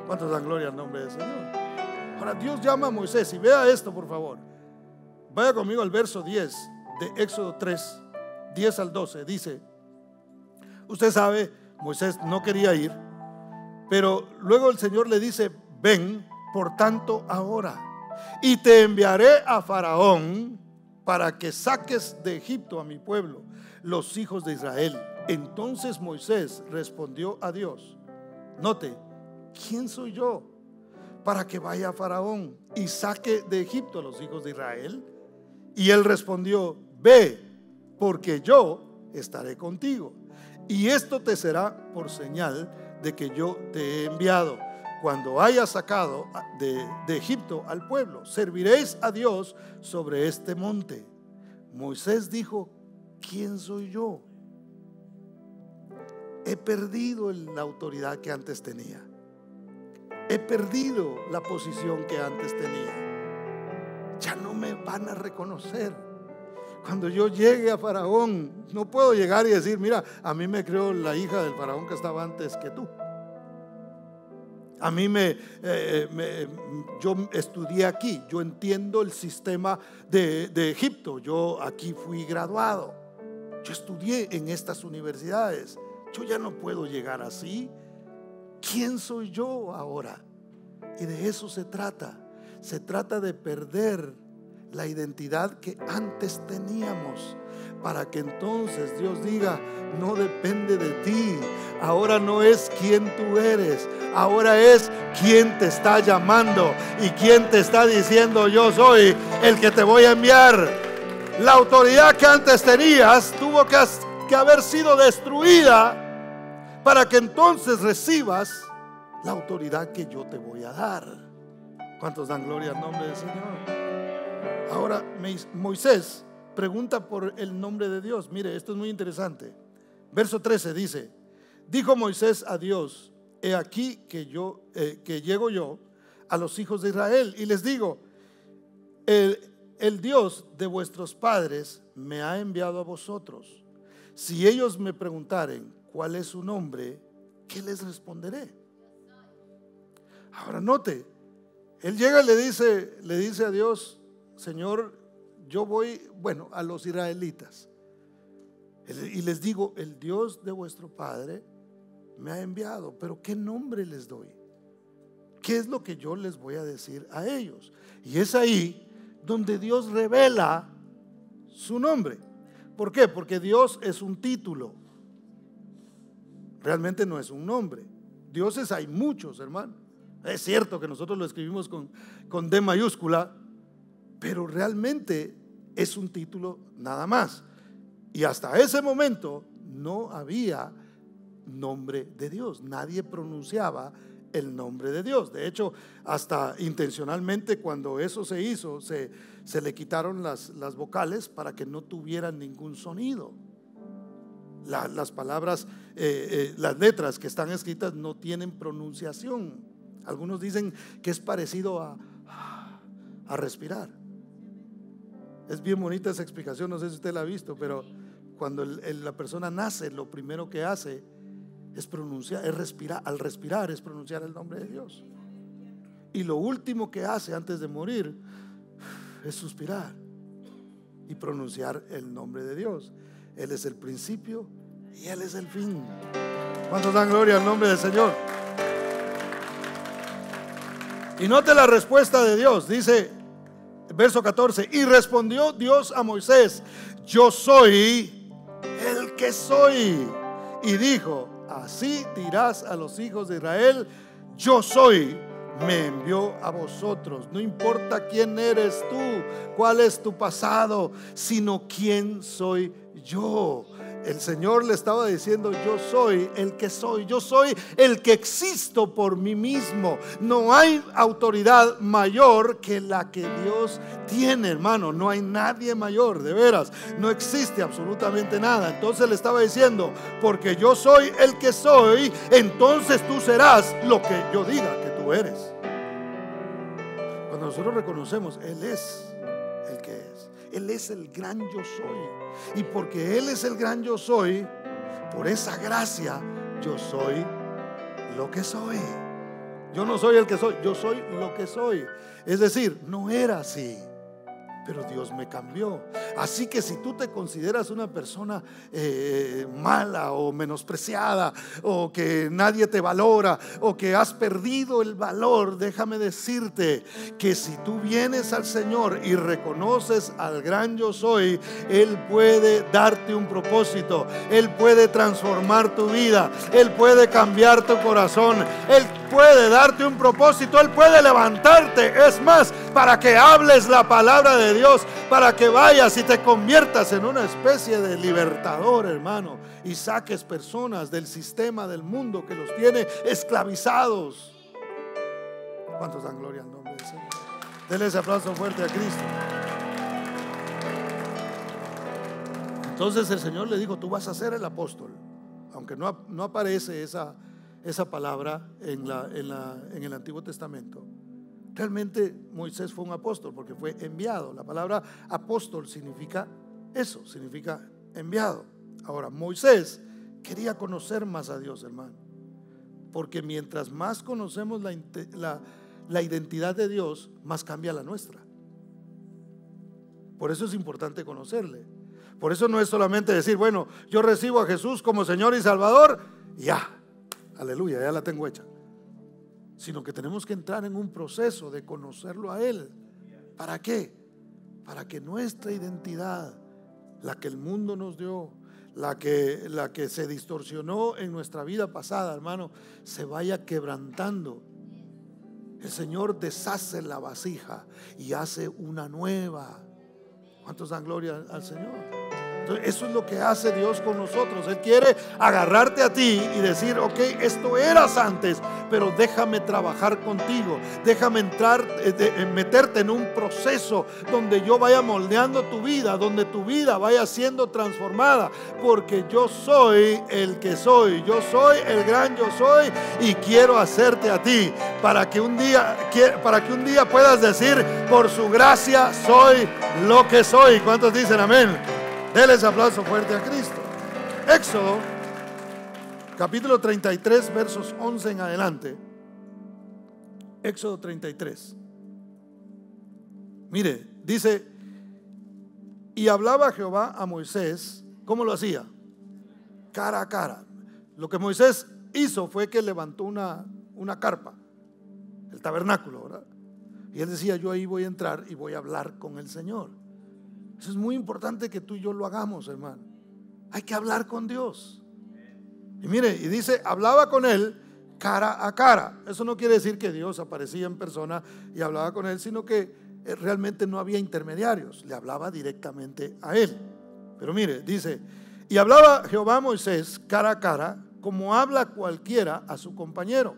¿Cuántos dan gloria al nombre del Señor? Ahora Dios llama a Moisés, y vea esto por favor. Vaya conmigo al verso 10 de Éxodo 3, 10 al 12. Dice, usted sabe, Moisés no quería ir, pero luego el Señor le dice, ven, por tanto, ahora, y te enviaré a Faraón para que saques de Egipto a mi pueblo, los hijos de Israel. Entonces Moisés respondió a Dios, note, ¿quién soy yo para que vaya a Faraón y saque de Egipto a los hijos de Israel? Y él respondió, ve, porque yo estaré contigo, y esto te será por señal de que yo te he enviado. Cuando hayas sacado de Egipto al pueblo, serviréis a Dios sobre este monte. Moisés dijo, ¿quién soy yo? He perdido la autoridad que antes tenía. He perdido la posición que antes tenía. Ya no me van a reconocer. Cuando yo llegue a Faraón, no puedo llegar y decir, mira, a mí me creó la hija del Faraón que estaba antes que tú. A mí yo estudié aquí, yo entiendo el sistema de Egipto, yo aquí fui graduado, yo estudié en estas universidades, yo ya no puedo llegar así. ¿Quién soy yo ahora? Y de eso se trata de perder la identidad que antes teníamos, para que entonces Dios diga, no depende de ti, ahora no es quien tú eres, ahora es quien te está llamando y quien te está diciendo, yo soy el que te voy a enviar. La autoridad que antes tenías tuvo que haber sido destruida para que entonces recibas la autoridad que yo te voy a dar. ¿Cuántos dan gloria al nombre del Señor? Ahora Moisés pregunta por el nombre de Dios. Mire, esto es muy interesante. Verso 13 dice, dijo Moisés a Dios, he aquí que llego yo a los hijos de Israel y les digo, el Dios de vuestros padres me ha enviado a vosotros. Si ellos me preguntaren cuál es su nombre, ¿qué les responderé? Ahora note, él llega y le dice a Dios, Señor, yo voy, a los israelitas y les digo, el Dios de vuestro padre me ha enviado, pero ¿qué nombre les doy? ¿Qué es lo que yo les voy a decir a ellos? Y es ahí donde Dios revela su nombre. ¿Por qué? Porque Dios es un título, realmente no es un nombre. Dioses hay muchos, hermano. Es cierto que nosotros lo escribimos con D mayúscula, pero realmente es un título nada más. Y hasta ese momento no había nombre de Dios, nadie pronunciaba el nombre de Dios. De hecho, hasta intencionalmente cuando eso se hizo, se le quitaron las vocales para que no tuvieran ningún sonido. Las palabras, las letras que están escritas no tienen pronunciación. Algunos dicen que es parecido a respirar. Es bien bonita esa explicación, no sé si usted la ha visto, pero cuando la persona nace, lo primero que hace es pronunciar, es respirar. Al respirar es pronunciar el nombre de Dios. Y lo último que hace antes de morir es suspirar y pronunciar el nombre de Dios. Él es el principio y Él es el fin. ¿Cuántos dan gloria al nombre del Señor? Y note la respuesta de Dios. Dice verso 14, y respondió Dios a Moisés, yo soy el que soy. Y dijo, así dirás a los hijos de Israel, yo soy, me envió a vosotros. No importa quién eres tú, cuál es tu pasado, sino quién soy yo. El Señor le estaba diciendo, yo soy el que soy, yo soy el que existo por mí mismo. No hay autoridad mayor que la que Dios tiene, hermano. No hay nadie mayor, de veras. No existe absolutamente nada. Entonces le estaba diciendo, porque yo soy el que soy, entonces tú serás lo que yo diga que tú eres. Cuando nosotros reconocemos, Él es el que es. Él es el gran yo soy. Y porque Él es el gran yo soy, por esa gracia yo soy lo que soy. Yo no soy el que soy, yo soy lo que soy. Es decir, no era así. pero Dios me cambió. Así que si tú te consideras una persona mala o menospreciada, o que nadie te valora, o que has perdido el valor, déjame decirte que si tú vienes al Señor y reconoces al gran yo soy, Él puede darte un propósito, Él puede transformar tu vida, Él puede cambiar tu corazón, Él puede darte un propósito, Él puede levantarte, es más, para que hables la palabra de Dios, para que vayas y te conviertas en una especie de libertador, hermano, y saques personas del sistema del mundo que los tiene esclavizados. ¿Cuántos dan gloria al nombre del Señor? Denle ese aplauso fuerte a Cristo. Entonces el Señor le dijo: tú vas a ser el apóstol, aunque no aparece esa palabra en el Antiguo Testamento. Realmente Moisés fue un apóstol porque fue enviado. La palabra apóstol significa eso, significa enviado. Ahora, Moisés quería conocer más a Dios, hermano, porque mientras más conocemos la identidad de Dios, más cambia la nuestra. Por eso es importante conocerle. Por eso no es solamente decir: bueno, yo recibo a Jesús como Señor y Salvador, ya, aleluya, ya la tengo hecha. Sino que tenemos que entrar en un proceso de conocerlo a Él. ¿Para qué? Para que nuestra identidad, la que el mundo nos dio, la que se distorsionó en nuestra vida pasada, hermano, se vaya quebrantando. El Señor deshace la vasija y hace una nueva. ¿Cuántos dan gloria al Señor? Entonces, eso es lo que hace Dios con nosotros. Él quiere agarrarte a ti y decir: ok, esto eras antes, pero déjame trabajar contigo, déjame entrar, meterte en un proceso donde yo vaya moldeando tu vida, donde tu vida vaya siendo transformada, porque yo soy el que soy, yo soy el gran yo soy, y quiero hacerte a ti para que un día puedas decir: por su gracia soy lo que soy. ¿Cuántos dicen amén? Denle ese aplauso fuerte a Cristo. Éxodo capítulo 33 versos 11 en adelante. Éxodo 33. Mire, dice: y hablaba Jehová a Moisés. ¿Cómo lo hacía? Cara a cara. Lo que Moisés hizo fue que levantó una carpa, el tabernáculo, ¿verdad? Y él decía: yo ahí voy a entrar y voy a hablar con el Señor. Eso es muy importante que tú y yo lo hagamos, hermano. Hay que hablar con Dios. Y mire, y dice: hablaba con él cara a cara. Eso no quiere decir que Dios aparecía en persona y hablaba con él, sino que realmente no había intermediarios. Le hablaba directamente a él. Pero mire, dice: y hablaba Jehová a Moisés cara a cara, como habla cualquiera a su compañero.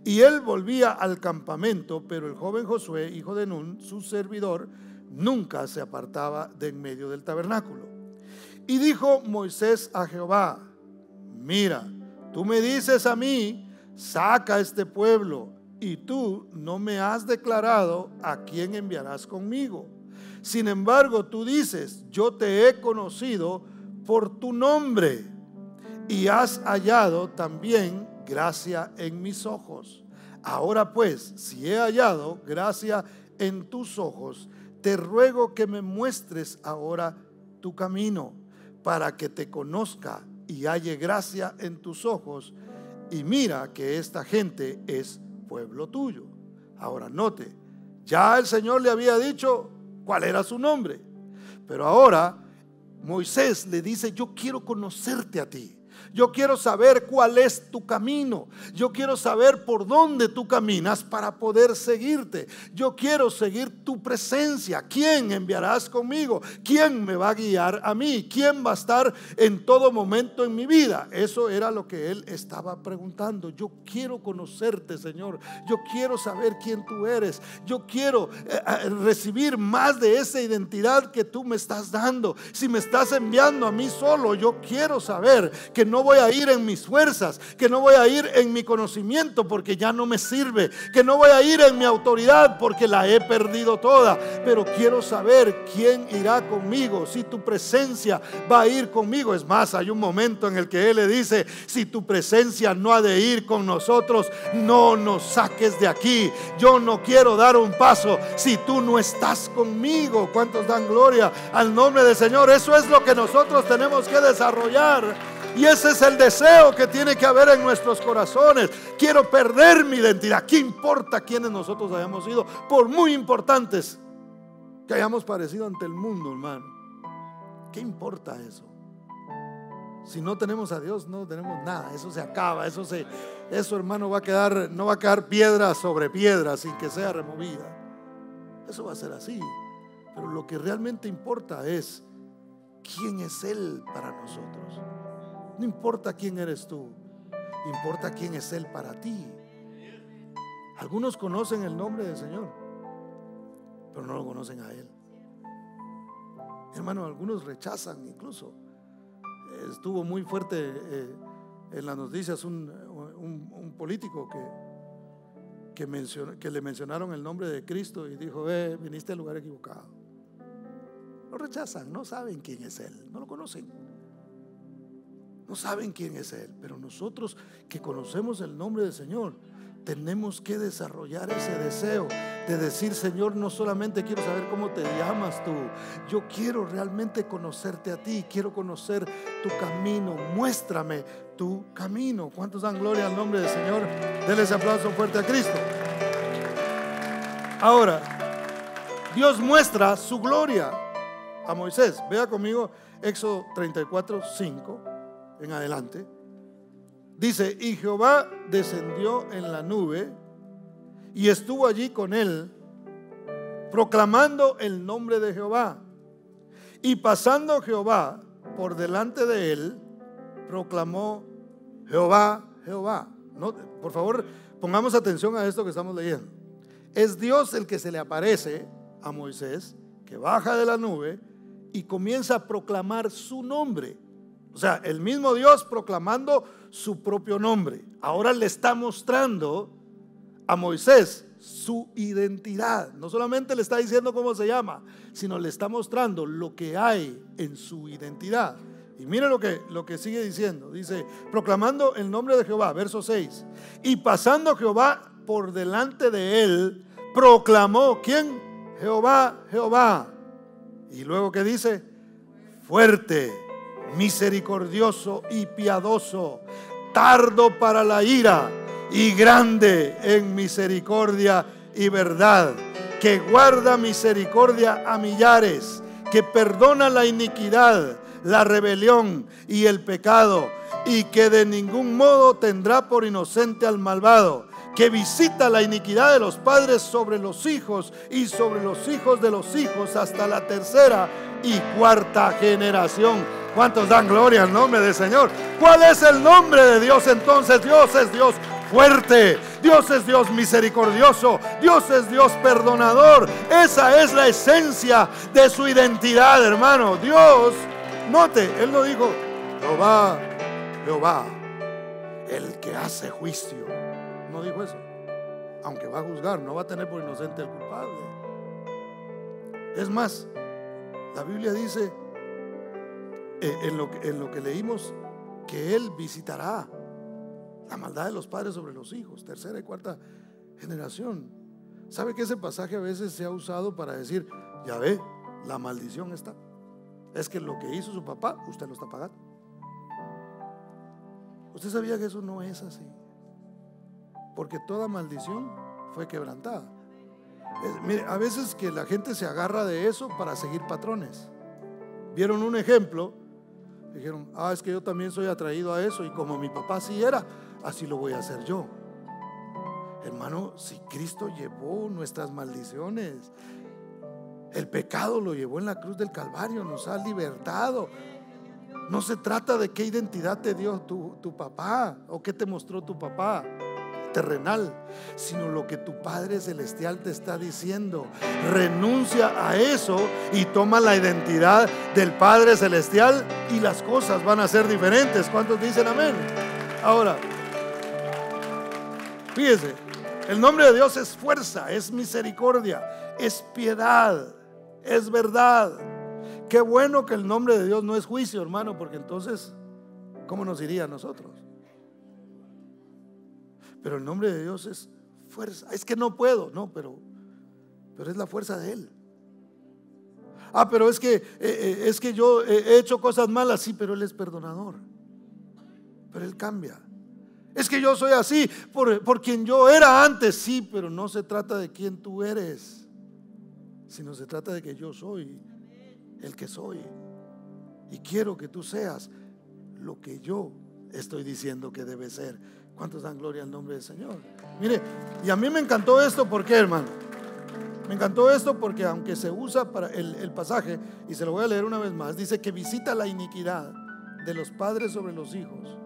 Y él volvía al campamento, pero el joven Josué, hijo de Nun, su servidor, nunca se apartaba de en medio del tabernáculo. Y dijo Moisés a Jehová: mira, tú me dices a mí: saca este pueblo, y tú no me has declarado a quién enviarás conmigo. Sin embargo, tú dices: yo te he conocido por tu nombre, y has hallado también gracia en mis ojos. Ahora pues, si he hallado gracia en tus ojos, te ruego que me muestres ahora tu camino, para que te conozca y halle gracia en tus ojos, y mira que esta gente es pueblo tuyo. Ahora note, ya el Señor le había dicho cuál era su nombre, pero ahora Moisés le dice: yo quiero conocerte a ti. Yo quiero saber cuál es tu camino. Yo quiero saber por dónde tú caminas para poder seguirte. Yo quiero seguir tu presencia. ¿Quién enviarás conmigo? ¿Quién me va a guiar a mí? ¿Quién va a estar en todo momento en mi vida? Eso era lo que él estaba preguntando. Yo quiero conocerte, Señor. Yo quiero saber quién tú eres. Yo quiero recibir más de esa identidad que tú me estás dando. Si me estás enviando a mí solo, yo quiero saber que que no voy a ir en mis fuerzas, que no voy a ir en mi conocimiento porque ya no me sirve, que no voy a ir en mi autoridad porque la he perdido toda, pero quiero saber quién irá conmigo, si tu presencia va a ir conmigo. Es más, hay un momento en el que Él le dice: si tu presencia no ha de ir con nosotros, no nos saques de aquí. Yo no quiero dar un paso si tú no estás conmigo. ¿Cuántos dan gloria al nombre del Señor? Eso es lo que nosotros tenemos que desarrollar, y ese es el deseo que tiene que haber en nuestros corazones. Quiero perder mi identidad. ¿Qué importa quiénes nosotros hayamos sido? Por muy importantes que hayamos parecido ante el mundo, hermano, ¿qué importa eso? Si no tenemos a Dios, no tenemos nada. Eso se acaba. Eso hermano, va a quedar, no va a quedar piedra sobre piedra sin que sea removida. Eso va a ser así. Pero lo que realmente importa es quién es Él para nosotros. No importa quién eres tú, importa quién es Él para ti. Algunos conocen el nombre del Señor, pero no lo conocen a Él. Hermano, algunos rechazan incluso. Estuvo muy fuerte en las noticias un político que le mencionaron el nombre de Cristo y dijo: viniste al lugar equivocado. Lo rechazan, no saben quién es Él, no lo conocen, no saben quién es Él. Pero nosotros que conocemos el nombre del Señor tenemos que desarrollar ese deseo de decir: Señor, no solamente quiero saber cómo te llamas tú, yo quiero realmente conocerte a ti, quiero conocer tu camino, muéstrame tu camino. ¿Cuántos dan gloria al nombre del Señor? Denle ese aplauso fuerte a Cristo. Ahora, Dios muestra su gloria a Moisés. Vea conmigo Éxodo 34:5 en adelante. Dice: y Jehová descendió en la nube y estuvo allí con él, proclamando el nombre de Jehová. Y pasando Jehová por delante de él, proclamó: Jehová, Jehová. No, por favor, pongamos atención a esto que estamos leyendo. Es Dios el que se le aparece a Moisés, que baja de la nube y comienza a proclamar su nombre. O sea, el mismo Dios proclamando su propio nombre. Ahora le está mostrando a Moisés su identidad. No solamente le está diciendo cómo se llama, sino le está mostrando lo que hay en su identidad. Y mire lo que sigue diciendo. Dice: proclamando el nombre de Jehová, verso 6. Y pasando Jehová por delante de él, proclamó: ¿quién? Jehová, Jehová. Y luego que dice: fuerte, misericordioso y piadoso, tardo para la ira y grande en misericordia y verdad, que guarda misericordia a millares, que perdona la iniquidad, la rebelión y el pecado, y que de ningún modo tendrá por inocente al malvado, que visita la iniquidad de los padres sobre los hijos y sobre los hijos de los hijos hasta la tercera y cuarta generación. ¿Cuántos dan gloria al nombre del Señor? ¿Cuál es el nombre de Dios entonces? Dios es Dios fuerte, Dios es Dios misericordioso, Dios es Dios perdonador. Esa es la esencia de su identidad, hermano. Dios, note, Él no dijo: Jehová, Jehová, el que hace juicio. No dijo eso. Aunque va a juzgar, no va a tener por inocente al culpable. Es más, la Biblia dice en lo que leímos, que Él visitará la maldad de los padres sobre los hijos, tercera y cuarta generación. ¿Sabe que ese pasaje a veces se ha usado para decir: ya ve, la maldición está? Es que lo que hizo su papá, usted lo está pagando. ¿Usted sabía que eso no es así? Porque toda maldición fue quebrantada. Mire, a veces que la gente se agarra de eso para seguir patrones. Vieron un ejemplo, dijeron: es que yo también soy atraído a eso, y como mi papá así era, así lo voy a hacer yo. Hermano, si Cristo llevó nuestras maldiciones, el pecado lo llevó en la cruz del Calvario, nos ha libertado. No se trata de qué identidad te dio tu papá o qué te mostró tu papá. terrenal, sino lo que tu Padre Celestial te está diciendo. Renuncia a eso y toma la identidad del Padre Celestial y las cosas van a ser diferentes. ¿Cuántos dicen amén? Ahora, fíjese, el nombre de Dios es fuerza, es misericordia, es piedad, es verdad. Qué bueno que el nombre de Dios no es juicio, hermano, porque entonces, ¿cómo nos iría a nosotros? Pero el nombre de Dios es fuerza. Es que no puedo, no, pero es la fuerza de Él. Pero es que yo he hecho cosas malas, sí, pero Él es perdonador. Pero Él cambia. Es que yo soy así por quien yo era antes, sí, pero no se trata de quién tú eres, sino se trata de que yo soy el que soy. Y quiero que tú seas lo que yo estoy diciendo que debe ser. ¿Cuántos dan gloria al nombre del Señor? Mire, y a mí me encantó esto, ¿por qué, hermano? Me encantó esto porque aunque se usa para el pasaje, y se lo voy a leer una vez más, dice que visita la iniquidad de los padres sobre los hijos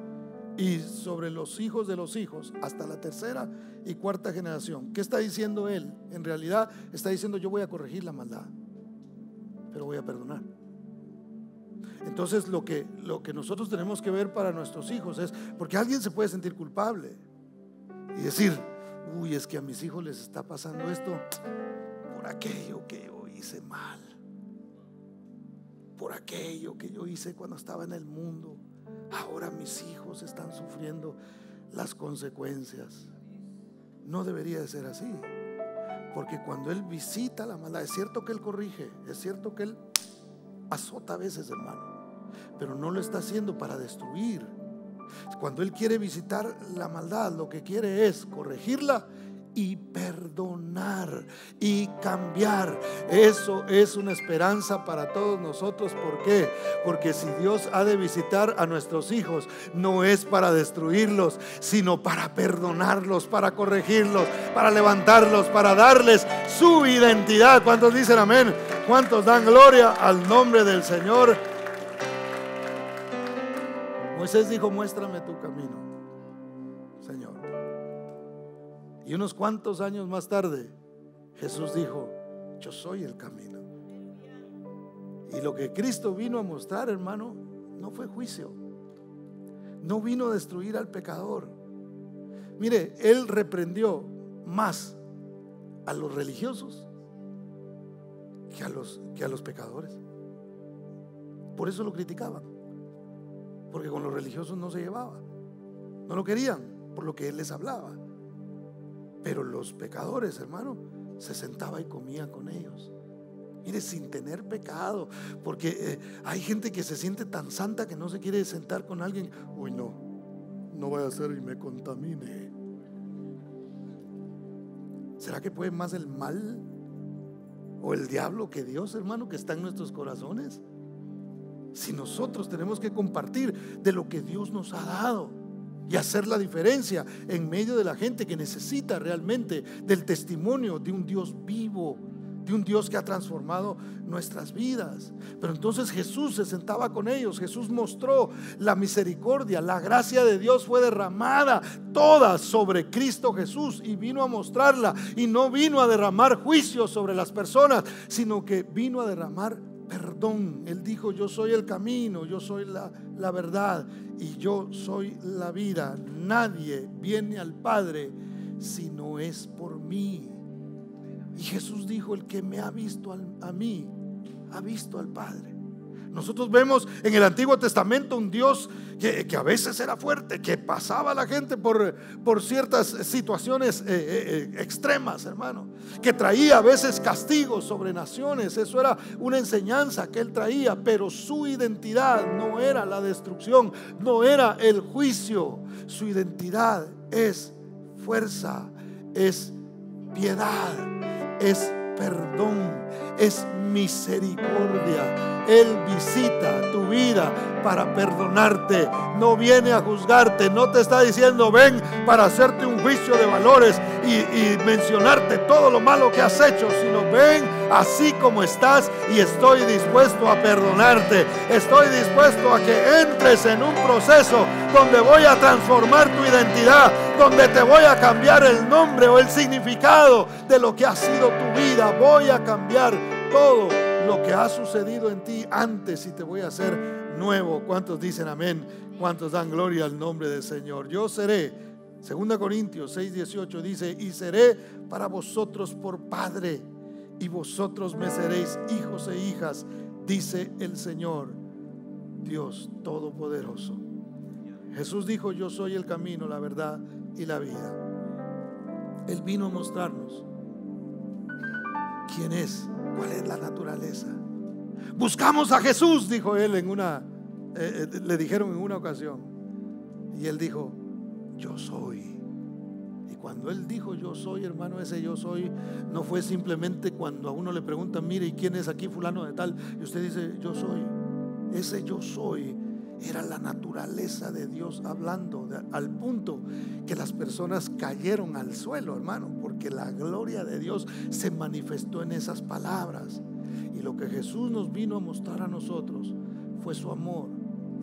y sobre los hijos de los hijos hasta la tercera y cuarta generación. ¿Qué está diciendo él? En realidad está diciendo: yo voy a corregir la maldad, pero voy a perdonar. Entonces lo que nosotros tenemos que ver para nuestros hijos es, porque alguien se puede sentir culpable y decir: uy, es que a mis hijos les está pasando esto por aquello que yo hice mal, por aquello que yo hice cuando estaba en el mundo. Ahora mis hijos están sufriendo las consecuencias. No debería de ser así, porque cuando Él visita la maldad, es cierto que Él corrige, es cierto que Él azota a veces, hermano, pero no lo está haciendo para destruir. Cuando Él quiere visitar la maldad, lo que quiere es corregirla y perdonar y cambiar. Eso es una esperanza para todos nosotros. ¿Por qué? Porque si Dios ha de visitar a nuestros hijos, no es para destruirlos, sino para perdonarlos, para corregirlos, para levantarlos, para darles su identidad. ¿Cuántos dicen amén? ¿Cuántos dan gloria al nombre del Señor? Moisés dijo: muéstrame tu camino, Señor. Y unos cuantos años más tarde, Jesús dijo: yo soy el camino. Y lo que Cristo vino a mostrar, hermano, no fue juicio, no vino a destruir al pecador. Mire, Él reprendió más a los religiosos que a los pecadores. Por eso lo criticaban, porque con los religiosos no se llevaba, no lo querían por lo que Él les hablaba. Pero los pecadores, hermano, se sentaba y comía con ellos. Mire, sin tener pecado, porque hay gente que se siente tan santa que no se quiere sentar con alguien. Uy, no vaya a ser y me contamine. ¿Será que puede más el mal o el diablo que Dios, hermano, que está en nuestros corazones? Si nosotros tenemos que compartir de lo que Dios nos ha dado y hacer la diferencia en medio de la gente que necesita realmente del testimonio de un Dios vivo, de un Dios que ha transformado nuestras vidas. Pero entonces Jesús se sentaba con ellos. Jesús mostró la misericordia, la gracia de Dios fue derramada toda sobre Cristo Jesús y vino a mostrarla, y no vino a derramar juicio sobre las personas, sino que vino a derramar perdón. Él dijo: yo soy el camino, yo soy la verdad y yo soy la vida. Nadie viene al Padre si no es por mí. Y Jesús dijo: el que me ha visto a mí, ha visto al Padre. Nosotros vemos en el Antiguo Testamento un Dios que a veces era fuerte, que pasaba a la gente por ciertas situaciones extremas, hermano, que traía a veces castigos sobre naciones. Eso era una enseñanza que Él traía, pero su identidad no era la destrucción, no era el juicio. Su identidad es fuerza, es piedad, es perdón, es misericordia. Él visita tu vida para perdonarte, no viene a juzgarte, no te está diciendo ven para hacerte un juicio de valores y mencionarte todo lo malo que has hecho, sino ven así como estás y estoy dispuesto a perdonarte. Estoy dispuesto a que entres en un proceso donde voy a transformar tu identidad, donde te voy a cambiar el nombre o el significado de lo que ha sido tu vida. Voy a cambiar todo lo que ha sucedido en ti antes y te voy a hacer nuevo. ¿Cuántos dicen amén? ¿Cuántos dan gloria al nombre del Señor? Yo seré, 2 Corintios 6:18 dice, y seré para vosotros por Padre, y vosotros me seréis hijos e hijas, dice el Señor Dios Todopoderoso. Jesús dijo: yo soy el camino, la verdad y la vida. Él vino a mostrarnos quién es, cuál es la naturaleza. Buscamos a Jesús, dijo él le dijeron en una ocasión, y él dijo: yo soy. Y cuando él dijo yo soy, hermano, ese yo soy no fue simplemente cuando a uno le preguntan: mire, ¿y quién es aquí fulano de tal? Y usted dice: yo soy. Ese yo soy era la naturaleza de Dios hablando, al punto que las personas cayeron al suelo, hermano, porque la gloria de Dios se manifestó en esas palabras. Y lo que Jesús nos vino a mostrar a nosotros fue su amor,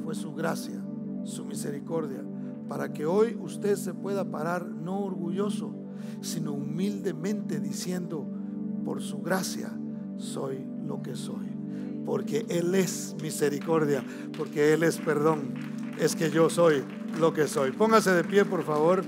fue su gracia, su misericordia, para que hoy usted se pueda parar no orgulloso, sino humildemente diciendo: por su gracia soy lo que soy, porque Él es misericordia, porque Él es perdón. Es que yo soy lo que soy. Póngase de pie, por favor.